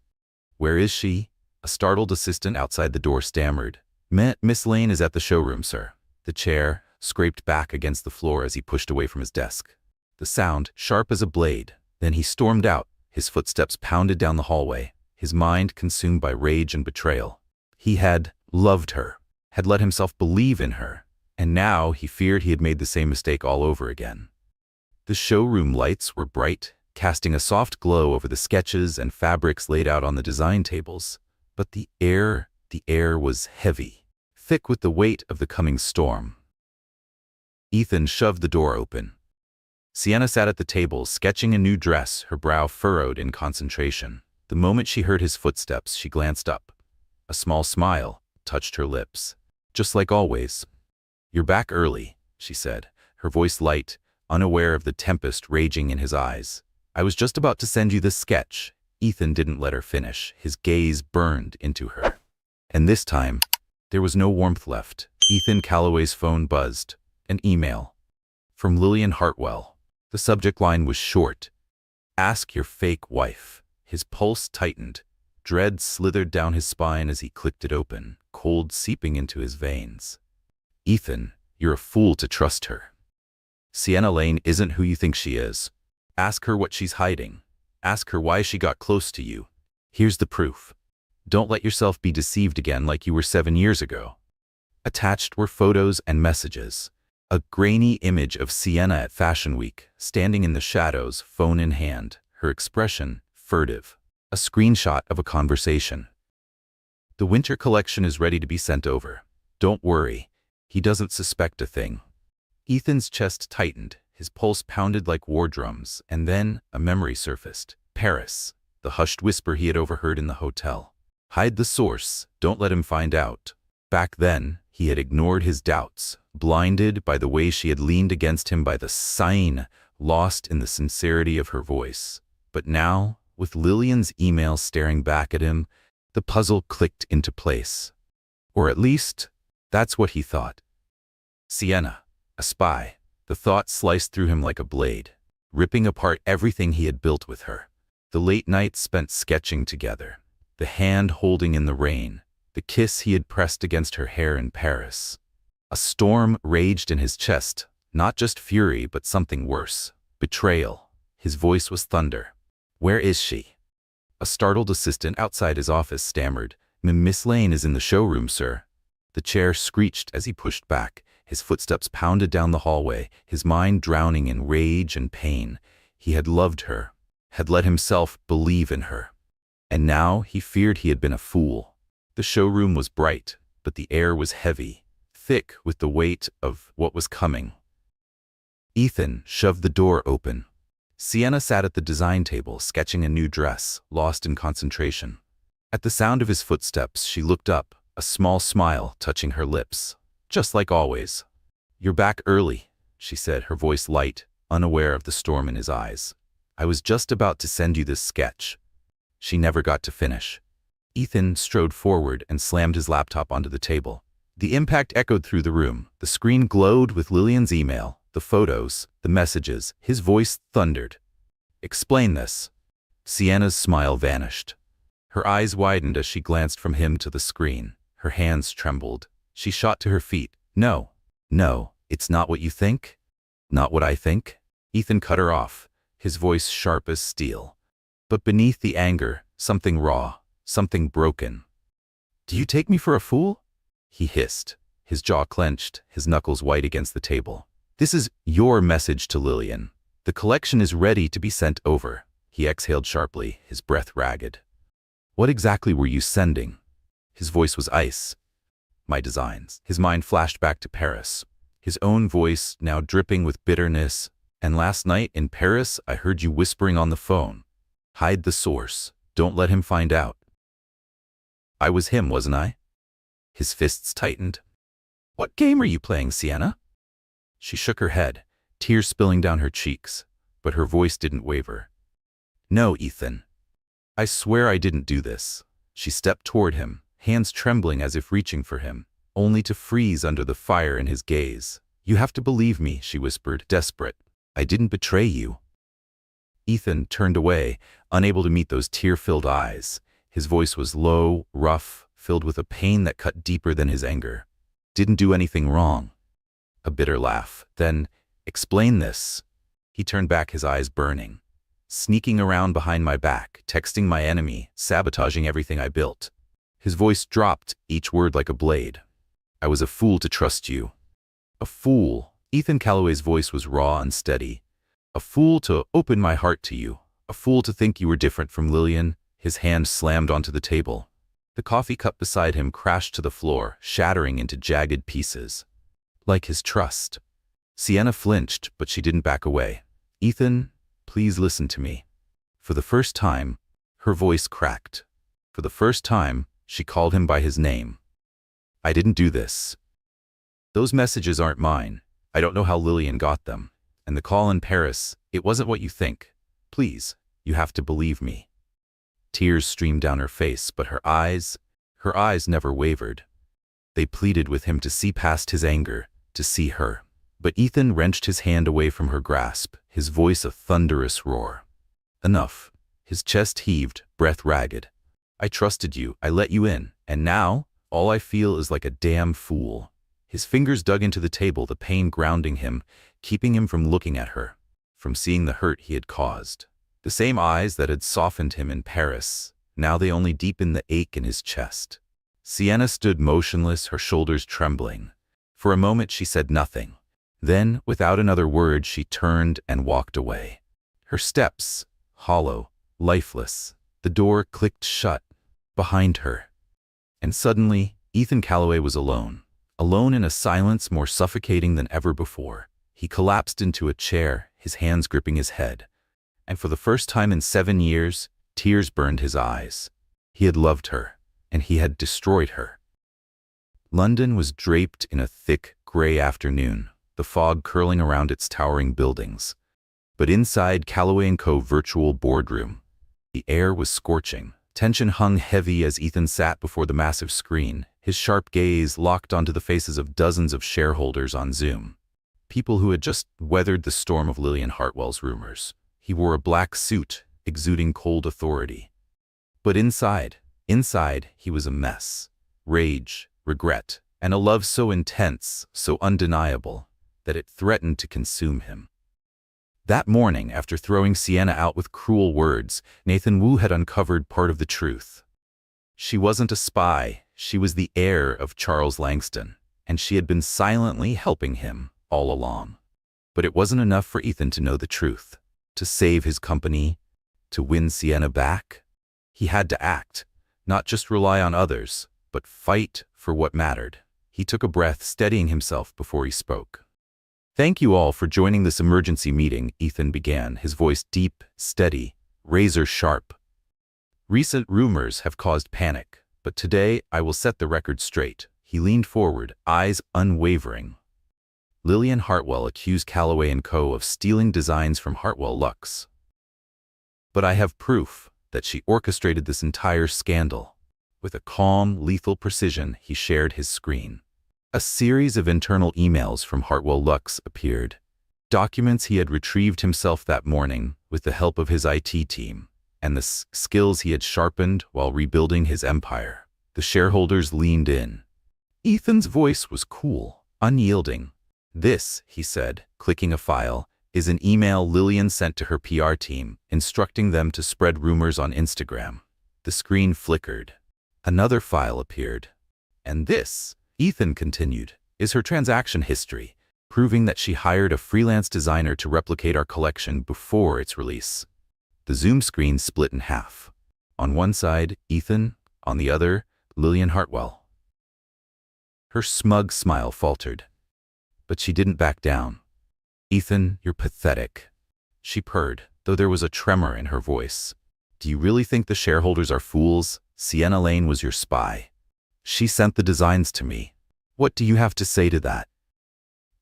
Where is she? A startled assistant outside the door stammered. Miss Lane is at the showroom, sir. The chair scraped back against the floor as he pushed away from his desk. The sound, sharp as a blade. Then he stormed out. His footsteps pounded down the hallway, his mind consumed by rage and betrayal. He had loved her, had let himself believe in her, and now he feared he had made the same mistake all over again. The showroom lights were bright, casting a soft glow over the sketches and fabrics laid out on the design tables. But the air was heavy, thick with the weight of the coming storm. Ethan shoved the door open. Sienna sat at the table, sketching a new dress, her brow furrowed in concentration. The moment she heard his footsteps, she glanced up. A small smile touched her lips. Just like always. You're back early, she said, her voice light, unaware of the tempest raging in his eyes. I was just about to send you this sketch. Ethan didn't let her finish. His gaze burned into her. And this time, there was no warmth left. Ethan Callaway's phone buzzed. An email. From Lillian Hartwell. The subject line was short. Ask your fake wife. His pulse tightened. Dread slithered down his spine as he clicked it open, cold seeping into his veins. Ethan, you're a fool to trust her. Sienna Lane isn't who you think she is. Ask her what she's hiding. Ask her why she got close to you. Here's the proof. Don't let yourself be deceived again like you were 7 years ago. Attached were photos and messages. A grainy image of Sienna at Fashion Week, standing in the shadows, phone in hand, her expression furtive. A screenshot of a conversation. The winter collection is ready to be sent over. Don't worry. He doesn't suspect a thing. Ethan's chest tightened, his pulse pounded like war drums, and then a memory surfaced. Paris, the hushed whisper he had overheard in the hotel. Hide the source, don't let him find out. Back then, he had ignored his doubts, blinded by the way she had leaned against him by the sign, lost in the sincerity of her voice. But now, with Lillian's email staring back at him, the puzzle clicked into place. Or at least, that's what he thought. Sienna, a spy. The thought sliced through him like a blade, ripping apart everything he had built with her. The late nights spent sketching together, the hand holding in the rain, the kiss he had pressed against her hair in Paris. A storm raged in his chest, not just fury but something worse, betrayal. His voice was thunder. "Where is she?" A startled assistant outside his office stammered, "Miss Lane is in the showroom, sir." The chair screeched as he pushed back. His footsteps pounded down the hallway, his mind drowning in rage and pain. He had loved her, had let himself believe in her. And now he feared he had been a fool. The showroom was bright, but the air was heavy, thick with the weight of what was coming. Ethan shoved the door open. Sienna sat at the design table, sketching a new dress, lost in concentration. At the sound of his footsteps, she looked up, a small smile touching her lips. Just like always. "You're back early," she said, her voice light, unaware of the storm in his eyes. "I was just about to send you this sketch." She never got to finish. Ethan strode forward and slammed his laptop onto the table. The impact echoed through the room. The screen glowed with Lillian's email, the photos, the messages. His voice thundered. "Explain this." Sienna's smile vanished. Her eyes widened as she glanced from him to the screen. Her hands trembled. She shot to her feet. No, it's not what you think. Not what I think." Ethan cut her off, his voice sharp as steel. But beneath the anger, something raw, something broken. "Do you take me for a fool?" he hissed, his jaw clenched, his knuckles white against the table. "This is your message to Lillian. The collection is ready to be sent over." He exhaled sharply, his breath ragged. "What exactly were you sending?" His voice was ice. "My designs." His mind flashed back to Paris, his own voice now dripping with bitterness. "And last night in Paris, I heard you whispering on the phone. Hide the source. Don't let him find out." "I was him, wasn't I?" His fists tightened. "What game are you playing, Sienna?" She shook her head, tears spilling down her cheeks, but her voice didn't waver. "No, Ethan. I swear I didn't do this." She stepped toward him, hands trembling as if reaching for him, only to freeze under the fire in his gaze. "You have to believe me," she whispered, desperate. "I didn't betray you." Ethan turned away, unable to meet those tear-filled eyes. His voice was low, rough, filled with a pain that cut deeper than his anger. "Didn't do anything wrong." A bitter laugh. "Then, explain this." He turned back, his eyes burning. "Sneaking around behind my back, texting my enemy, sabotaging everything I built." His voice dropped, each word like a blade. "I was a fool to trust you." "A fool." Ethan Calloway's voice was raw and steady. "A fool to open my heart to you. A fool to think you were different from Lillian." His hand slammed onto the table. The coffee cup beside him crashed to the floor, shattering into jagged pieces. Like his trust. Sienna flinched, but she didn't back away. "Ethan, please listen to me." For the first time, her voice cracked. For the first time, she called him by his name. "I didn't do this. Those messages aren't mine. I don't know how Lillian got them. And the call in Paris, it wasn't what you think. Please, you have to believe me." Tears streamed down her face, but her eyes never wavered. They pleaded with him to see past his anger, to see her. But Ethan wrenched his hand away from her grasp, his voice a thunderous roar. "Enough." His chest heaved, breath ragged. "I trusted you, I let you in, and now, all I feel is like a damn fool." His fingers dug into the table, the pain grounding him, keeping him from looking at her, from seeing the hurt he had caused. The same eyes that had softened him in Paris, now they only deepened the ache in his chest. Sienna stood motionless, her shoulders trembling. For a moment she said nothing. Then, without another word, she turned and walked away. Her steps, hollow, lifeless. The door clicked shut, behind her. And suddenly, Ethan Calloway was alone. Alone in a silence more suffocating than ever before. He collapsed into a chair, his hands gripping his head. And for the first time in 7 years, tears burned his eyes. He had loved her, and he had destroyed her. London was draped in a thick, gray afternoon, the fog curling around its towering buildings. But inside Calloway & Co. virtual boardroom, The air was scorching. Tension hung heavy as Ethan sat before the massive screen, his sharp gaze locked onto the faces of dozens of shareholders on Zoom. People who had just weathered the storm of Lillian Hartwell's rumors. He wore a black suit, exuding cold authority. But inside, he was a mess. Rage, regret, and a love so intense, so undeniable, that it threatened to consume him. That morning, after throwing Sienna out with cruel words, Nathan Wu had uncovered part of the truth. She wasn't a spy, she was the heir of Charles Langston, and she had been silently helping him all along. But it wasn't enough for Ethan to know the truth, to save his company, to win Sienna back. He had to act, not just rely on others, but fight for what mattered. He took a breath, steadying himself before he spoke. "Thank you all for joining this emergency meeting," Ethan began, his voice deep, steady, razor sharp. "Recent rumors have caused panic, but today I will set the record straight." He leaned forward, eyes unwavering. "Lillian Hartwell accused Callaway & Co. of stealing designs from Hartwell Luxe. But I have proof that she orchestrated this entire scandal." With a calm, lethal precision, he shared his screen. A series of internal emails from Hartwell Luxe appeared, documents he had retrieved himself that morning with the help of his IT team, and the skills he had sharpened while rebuilding his empire. The shareholders leaned in. Ethan's voice was cool, unyielding. "This," he said, clicking a file, "is an email Lillian sent to her PR team, instructing them to spread rumors on Instagram." The screen flickered. Another file appeared. "And this," Ethan continued, "is her transaction history, proving that she hired a freelance designer to replicate our collection before its release." The Zoom screen split in half. On one side, Ethan, on the other, Lillian Hartwell. Her smug smile faltered, but she didn't back down. "Ethan, you're pathetic," she purred, though there was a tremor in her voice. "Do you really think the shareholders are fools? Sienna Lane was your spy. She sent the designs to me. What do you have to say to that?"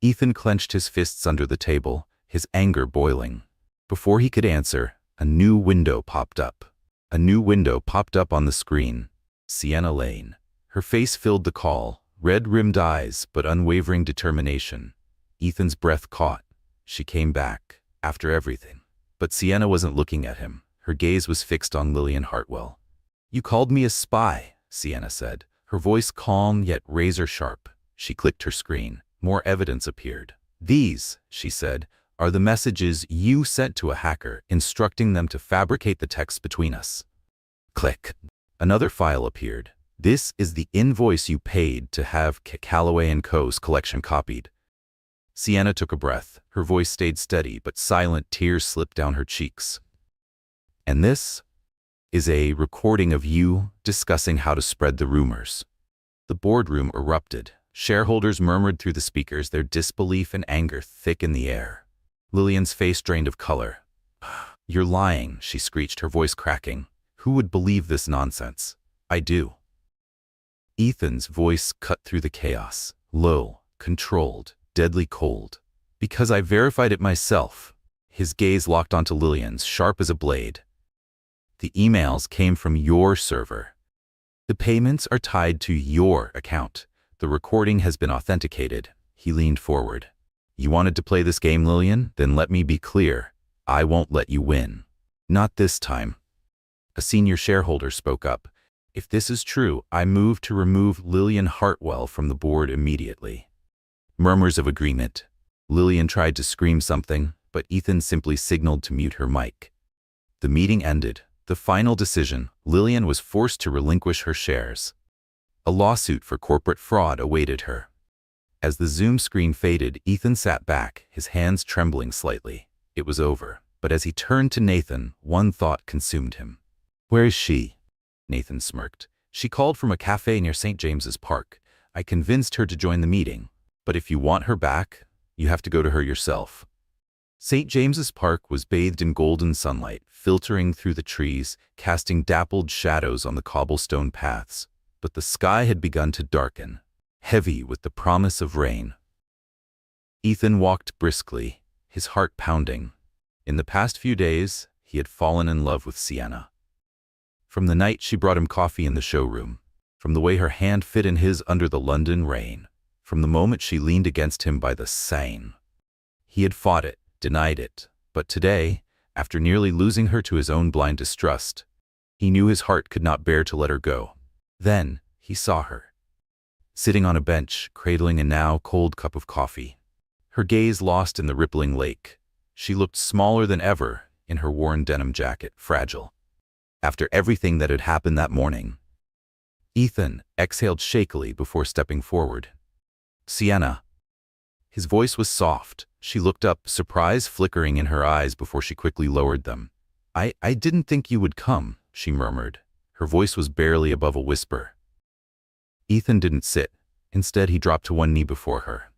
Ethan clenched his fists under the table, his anger boiling. Before he could answer, a new window popped up. A new window popped up on the screen. Sienna Lane. Her face filled the call, red-rimmed eyes but unwavering determination. Ethan's breath caught. She came back, after everything. But Sienna wasn't looking at him. Her gaze was fixed on Lillian Hartwell. "You called me a spy," Sienna said, her voice calm yet razor-sharp. She clicked her screen. More evidence appeared. "These," she said, "are the messages you sent to a hacker, instructing them to fabricate the text between us." Click. Another file appeared. "This is the invoice you paid to have Callaway & Co.'s collection copied." Sienna took a breath. Her voice stayed steady, but silent tears slipped down her cheeks. "And this is a recording of you discussing how to spread the rumors." The boardroom erupted. Shareholders murmured through the speakers, their disbelief and anger thick in the air. Lillian's face drained of color. "You're lying," she screeched, her voice cracking. "Who would believe this nonsense?" "I do." Ethan's voice cut through the chaos, low, controlled, deadly cold. "Because I verified it myself." His gaze locked onto Lillian's, sharp as a blade. "The emails came from your server. The payments are tied to your account. The recording has been authenticated." He leaned forward. "You wanted to play this game, Lillian? Then let me be clear. I won't let you win. Not this time." A senior shareholder spoke up. "If this is true, I move to remove Lillian Hartwell from the board immediately." Murmurs of agreement. Lillian tried to scream something, but Ethan simply signaled to mute her mic. The meeting ended. The final decision: Lillian was forced to relinquish her shares. A lawsuit for corporate fraud awaited her. As the Zoom screen faded, Ethan sat back, his hands trembling slightly. It was over. But as he turned to Nathan, one thought consumed him. "Where is she?" Nathan smirked. "She called from a cafe near St. James's Park. I convinced her to join the meeting. But if you want her back, you have to go to her yourself." St. James's Park was bathed in golden sunlight, filtering through the trees, casting dappled shadows on the cobblestone paths. But the sky had begun to darken, heavy with the promise of rain. Ethan walked briskly, his heart pounding. In the past few days, he had fallen in love with Sienna. From the night she brought him coffee in the showroom, from the way her hand fit in his under the London rain, from the moment she leaned against him by the Seine. He had fought it, denied it, but today, after nearly losing her to his own blind distrust, he knew his heart could not bear to let her go. Then he saw her, sitting on a bench, cradling a now cold cup of coffee, her gaze lost in the rippling lake. She looked smaller than ever in her worn denim jacket, fragile. After everything that had happened that morning, Ethan exhaled shakily before stepping forward. "Sienna." His voice was soft. She looked up, surprise flickering in her eyes before she quickly lowered them. I didn't think you would come," she murmured. Her voice was barely above a whisper. Ethan didn't sit. Instead, he dropped to one knee before her,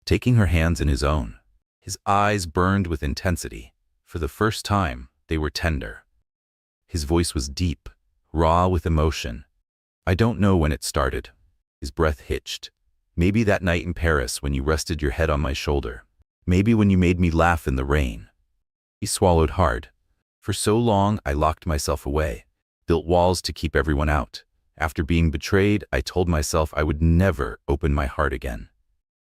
taking her hands in his own. His eyes burned with intensity. For the first time, they were tender. His voice was deep, raw with emotion. "I don't know when it started." His breath hitched. "Maybe that night in Paris when you rested your head on my shoulder. Maybe when you made me laugh in the rain." He swallowed hard. "For so long, I locked myself away, built walls to keep everyone out. After being betrayed, I told myself I would never open my heart again."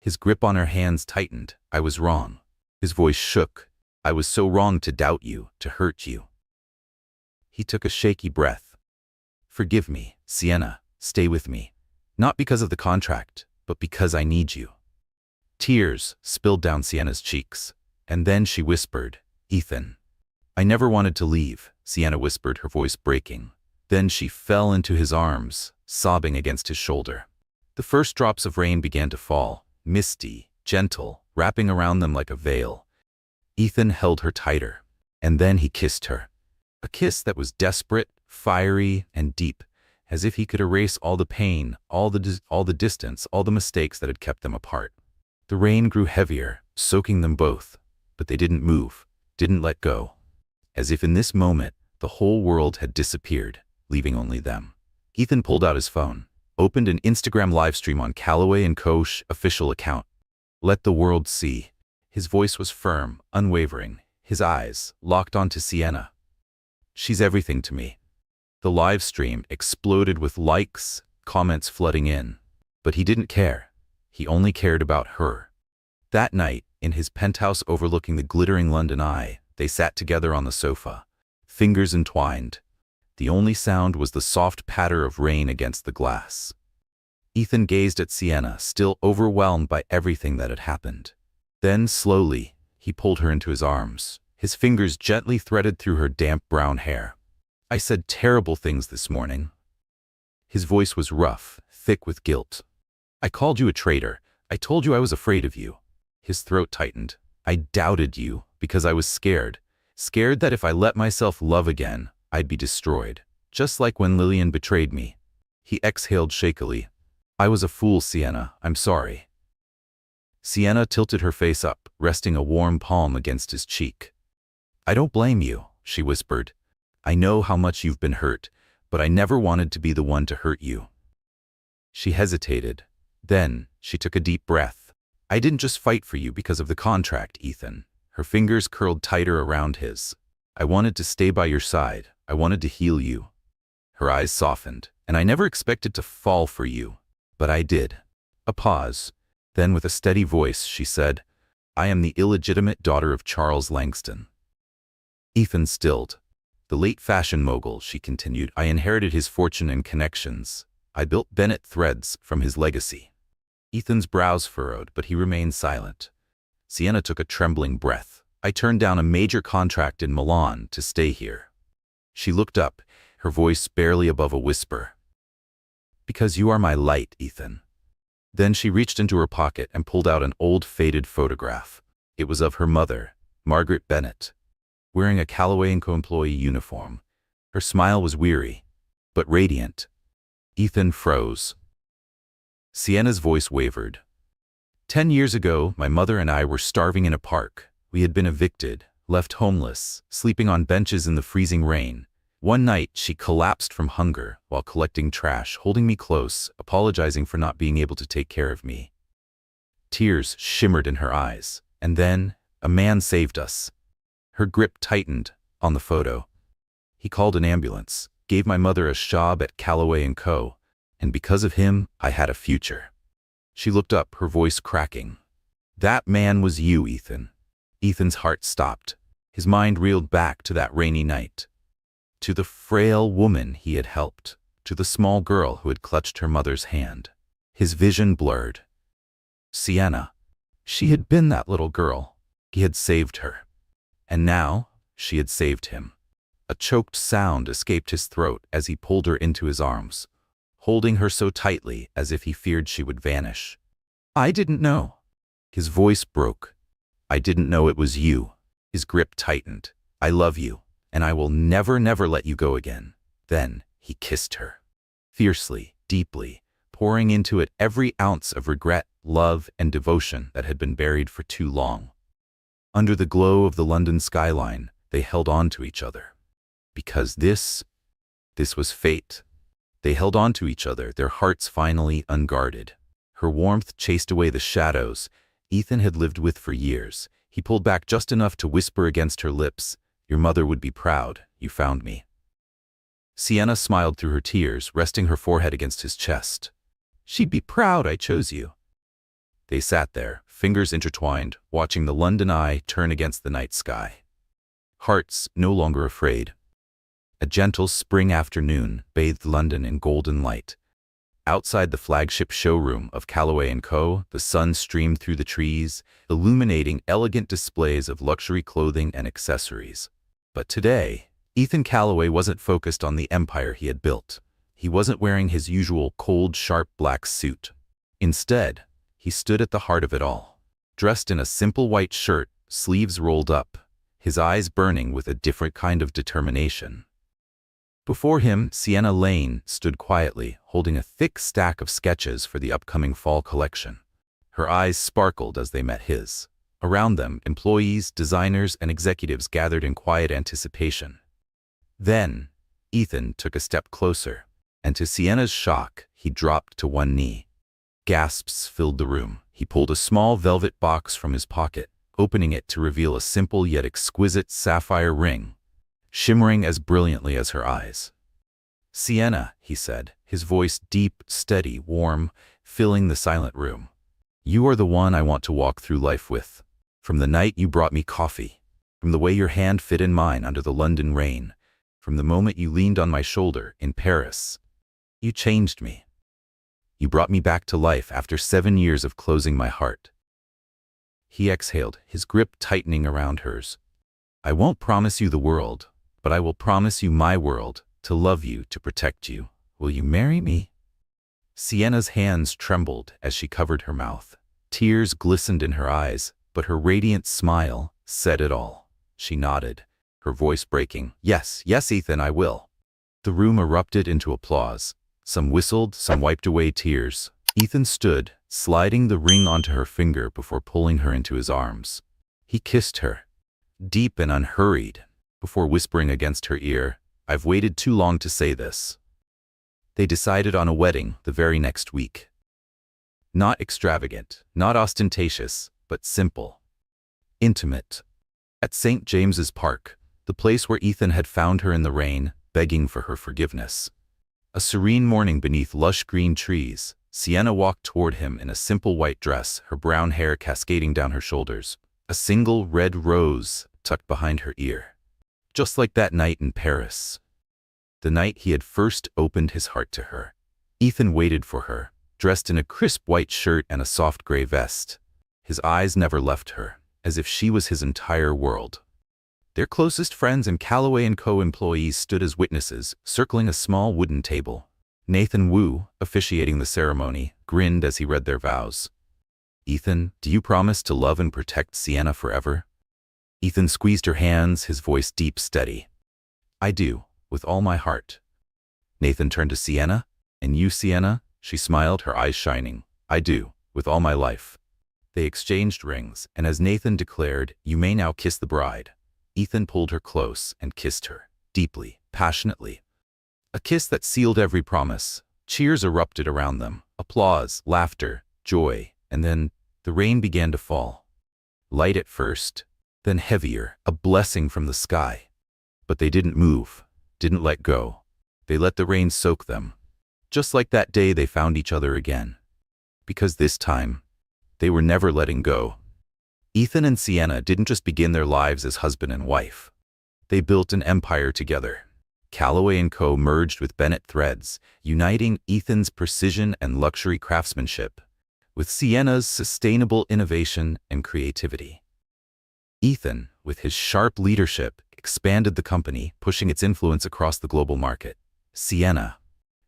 His grip on her hands tightened. "I was wrong." His voice shook. "I was so wrong to doubt you, to hurt you." He took a shaky breath. "Forgive me, Sienna. Stay with me. Not because of the contract, but because I need you." Tears spilled down Sienna's cheeks, and then she whispered, "Ethan." "I never wanted to leave," Sienna whispered, her voice breaking. Then she fell into his arms, sobbing against his shoulder. The first drops of rain began to fall, misty, gentle, wrapping around them like a veil. Ethan held her tighter, and then he kissed her. A kiss that was desperate, fiery, and deep, as if he could erase all the pain, all the distance, all the mistakes that had kept them apart. The rain grew heavier, soaking them both, but they didn't move, didn't let go. As if in this moment, the whole world had disappeared, leaving only them. Ethan pulled out his phone, opened an Instagram livestream on Callaway & Co.'s official account. "Let the world see." His voice was firm, unwavering, his eyes locked onto Sienna. "She's everything to me." The live stream exploded with likes, comments flooding in. But he didn't care. He only cared about her. That night, in his penthouse overlooking the glittering London Eye, they sat together on the sofa, fingers entwined. The only sound was the soft patter of rain against the glass. Ethan gazed at Sienna, still overwhelmed by everything that had happened. Then, slowly, he pulled her into his arms. His fingers gently threaded through her damp brown hair. "I said terrible things this morning." His voice was rough, thick with guilt. "I called you a traitor. I told you I was afraid of you." His throat tightened. "I doubted you because I was scared. Scared that if I let myself love again, I'd be destroyed. Just like when Lillian betrayed me." He exhaled shakily. "I was a fool, Sienna. I'm sorry." Sienna tilted her face up, resting a warm palm against his cheek. "I don't blame you," she whispered. "I know how much you've been hurt, but I never wanted to be the one to hurt you." She hesitated. Then she took a deep breath. "I didn't just fight for you because of the contract, Ethan." Her fingers curled tighter around his. "I wanted to stay by your side. I wanted to heal you." Her eyes softened. "And I never expected to fall for you. But I did." A pause. Then with a steady voice, she said, "I am the illegitimate daughter of Charles Langston." Ethan stilled. "The late fashion mogul," she continued. "I inherited his fortune and connections. I built Bennett threads from his legacy." Ethan's brows furrowed, but he remained silent. Sienna took a trembling breath. "I turned down a major contract in Milan to stay here." She looked up, her voice barely above a whisper. "Because you are my light, Ethan." Then she reached into her pocket and pulled out an old faded photograph. It was of her mother, Margaret Bennett, wearing a Callaway & Co. employee uniform. Her smile was weary, but radiant. Ethan froze. Sienna's voice wavered. 10 years ago, my mother and I were starving in a park. We had been evicted, left homeless, sleeping on benches in the freezing rain. One night, she collapsed from hunger while collecting trash, holding me close, apologizing for not being able to take care of me. Tears shimmered in her eyes. And then, a man saved us. Her grip tightened on the photo. He called an ambulance, gave my mother a job at Callaway & Co., and because of him, I had a future. She looked up, her voice cracking. That man was you, Ethan. Ethan's heart stopped. His mind reeled back to that rainy night. To the frail woman he had helped. To the small girl who had clutched her mother's hand. His vision blurred. Sienna. She had been that little girl. He had saved her. And now, she had saved him. A choked sound escaped his throat as he pulled her into his arms, holding her so tightly as if he feared she would vanish. I didn't know. His voice broke. I didn't know it was you. His grip tightened. I love you, and I will never, never let you go again. Then he kissed her. Fiercely, deeply, pouring into it every ounce of regret, love, and devotion that had been buried for too long. Under the glow of the London skyline, they held on to each other. Because this was fate. They held on to each other, their hearts finally unguarded. Her warmth chased away the shadows Ethan had lived with for years. He pulled back just enough to whisper against her lips, "Your mother would be proud. You found me." Sienna smiled through her tears, resting her forehead against his chest. "She'd be proud I chose you." They sat there, fingers intertwined, watching the London eye turn against the night sky. Hearts no longer afraid. A gentle spring afternoon bathed London in golden light. Outside the flagship showroom of Callaway & Co., the sun streamed through the trees, illuminating elegant displays of luxury clothing and accessories. But today, Ethan Callaway wasn't focused on the empire he had built. He wasn't wearing his usual cold, sharp black suit. Instead, he stood at the heart of it all, dressed in a simple white shirt, sleeves rolled up, his eyes burning with a different kind of determination. Before him, Sienna Lane stood quietly, holding a thick stack of sketches for the upcoming fall collection. Her eyes sparkled as they met his. Around them, employees, designers, and executives gathered in quiet anticipation. Then, Ethan took a step closer, and to Sienna's shock, he dropped to one knee. Gasps filled the room. He pulled a small velvet box from his pocket, opening it to reveal a simple yet exquisite sapphire ring, shimmering as brilliantly as her eyes. "Sienna," he said, his voice deep, steady, warm, filling the silent room. "You are the one I want to walk through life with. From the night you brought me coffee, from the way your hand fit in mine under the London rain, from the moment you leaned on my shoulder in Paris. You changed me. You brought me back to life after 7 years of closing my heart." He exhaled, his grip tightening around hers. "I won't promise you the world, but I will promise you my world, to love you, to protect you. Will you marry me?" Sienna's hands trembled as she covered her mouth. Tears glistened in her eyes, but her radiant smile said it all. She nodded, her voice breaking. "Yes, yes, Ethan, I will." The room erupted into applause. Some whistled, some wiped away tears. Ethan stood, sliding the ring onto her finger before pulling her into his arms. He kissed her, deep and unhurried, before whispering against her ear, "I've waited too long to say this." They decided on a wedding the very next week. Not extravagant, not ostentatious, but simple, intimate. At St. James's Park, the place where Ethan had found her in the rain, begging for her forgiveness. A serene morning beneath lush green trees, Sienna walked toward him in a simple white dress, her brown hair cascading down her shoulders, a single red rose tucked behind her ear. Just like that night in Paris. The night he had first opened his heart to her. Ethan waited for her, dressed in a crisp white shirt and a soft gray vest. His eyes never left her, as if she was his entire world. Their closest friends and Callaway & Co. employees stood as witnesses, circling a small wooden table. Nathan Wu, officiating the ceremony, grinned as he read their vows. "Ethan, do you promise to love and protect Sienna forever?" Ethan squeezed her hands, his voice deep, steady. "I do, with all my heart." Nathan turned to Sienna. "And you, Sienna?" She smiled, her eyes shining. "I do, with all my life." They exchanged rings, and as Nathan declared, "You may now kiss the bride," Ethan pulled her close and kissed her, deeply, passionately. A kiss that sealed every promise. Cheers erupted around them, applause, laughter, joy, and then the rain began to fall. Light at first, then heavier, a blessing from the sky. But they didn't move, didn't let go. They let the rain soak them. Just like that day they found each other again. Because this time, they were never letting go. Ethan and Sienna didn't just begin their lives as husband and wife. They built an empire together. Callaway & Co. merged with Bennett Threads, uniting Ethan's precision and luxury craftsmanship with Sienna's sustainable innovation and creativity. Ethan, with his sharp leadership, expanded the company, pushing its influence across the global market. Sienna,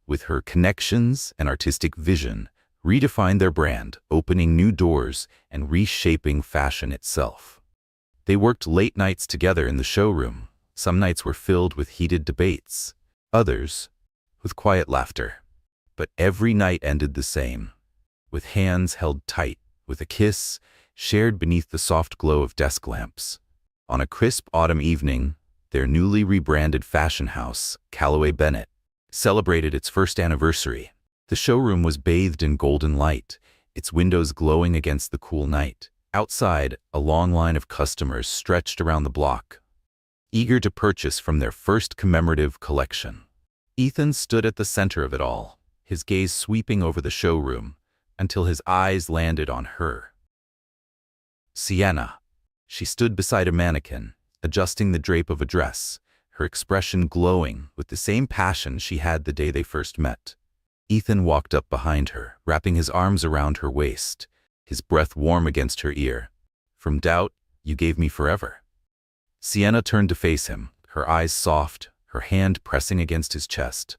with her connections and artistic vision, redefined their brand, opening new doors and reshaping fashion itself. They worked late nights together in the showroom. Some nights were filled with heated debates, others with quiet laughter. But every night ended the same, with hands held tight, with a kiss shared beneath the soft glow of desk lamps. On a crisp autumn evening, their newly rebranded fashion house, Callaway Bennett, celebrated its first anniversary. The showroom was bathed in golden light, its windows glowing against the cool night. Outside, a long line of customers stretched around the block, eager to purchase from their first commemorative collection. Ethan stood at the center of it all, his gaze sweeping over the showroom until his eyes landed on her. Sienna. She stood beside a mannequin, adjusting the drape of a dress, her expression glowing with the same passion she had the day they first met. Ethan walked up behind her, wrapping his arms around her waist, his breath warm against her ear. "From doubt, you gave me forever." Sienna turned to face him, her eyes soft, her hand pressing against his chest.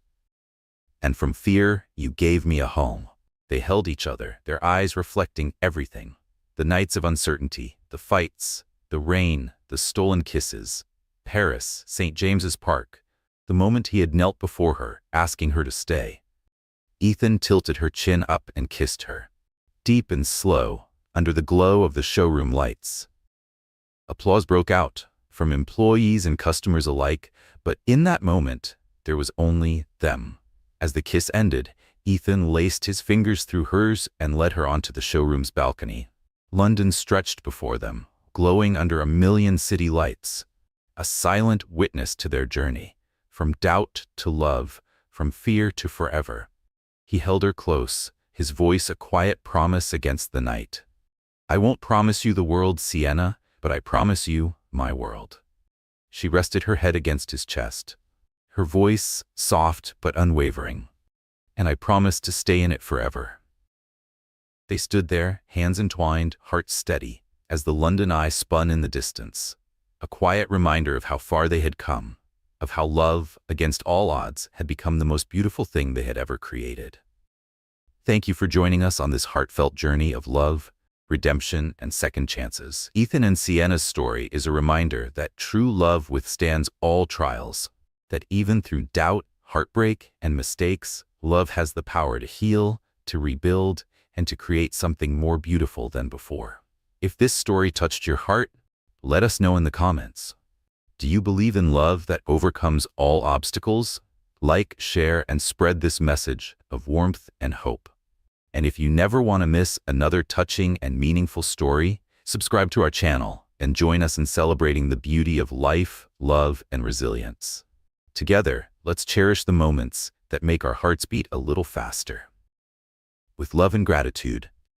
"And from fear, you gave me a home." They held each other, their eyes reflecting everything. The nights of uncertainty, the fights, the rain, the stolen kisses. Paris, St. James's Park, the moment he had knelt before her, asking her to stay. Ethan tilted her chin up and kissed her, deep and slow, under the glow of the showroom lights. Applause broke out, from employees and customers alike, but in that moment, there was only them. As the kiss ended, Ethan laced his fingers through hers and led her onto the showroom's balcony. London stretched before them, glowing under a million city lights, a silent witness to their journey, from doubt to love, from fear to forever. He held her close, his voice a quiet promise against the night. "I won't promise you the world, Sienna, but I promise you my world." She rested her head against his chest, her voice soft but unwavering. "And I promise to stay in it forever." They stood there, hands entwined, hearts steady, as the London Eye spun in the distance, a quiet reminder of how far they had come, of how love, against all odds, had become the most beautiful thing they had ever created. Thank you for joining us on this heartfelt journey of love, redemption, and second chances. Ethan and Sienna's story is a reminder that true love withstands all trials, that even through doubt, heartbreak, and mistakes, love has the power to heal, to rebuild, and to create something more beautiful than before. If this story touched your heart, let us know in the comments. Do you believe in love that overcomes all obstacles? Like, share, and spread this message of warmth and hope. And if you never want to miss another touching and meaningful story, subscribe to our channel and join us in celebrating the beauty of life, love, and resilience. Together, let's cherish the moments that make our hearts beat a little faster. With love and gratitude,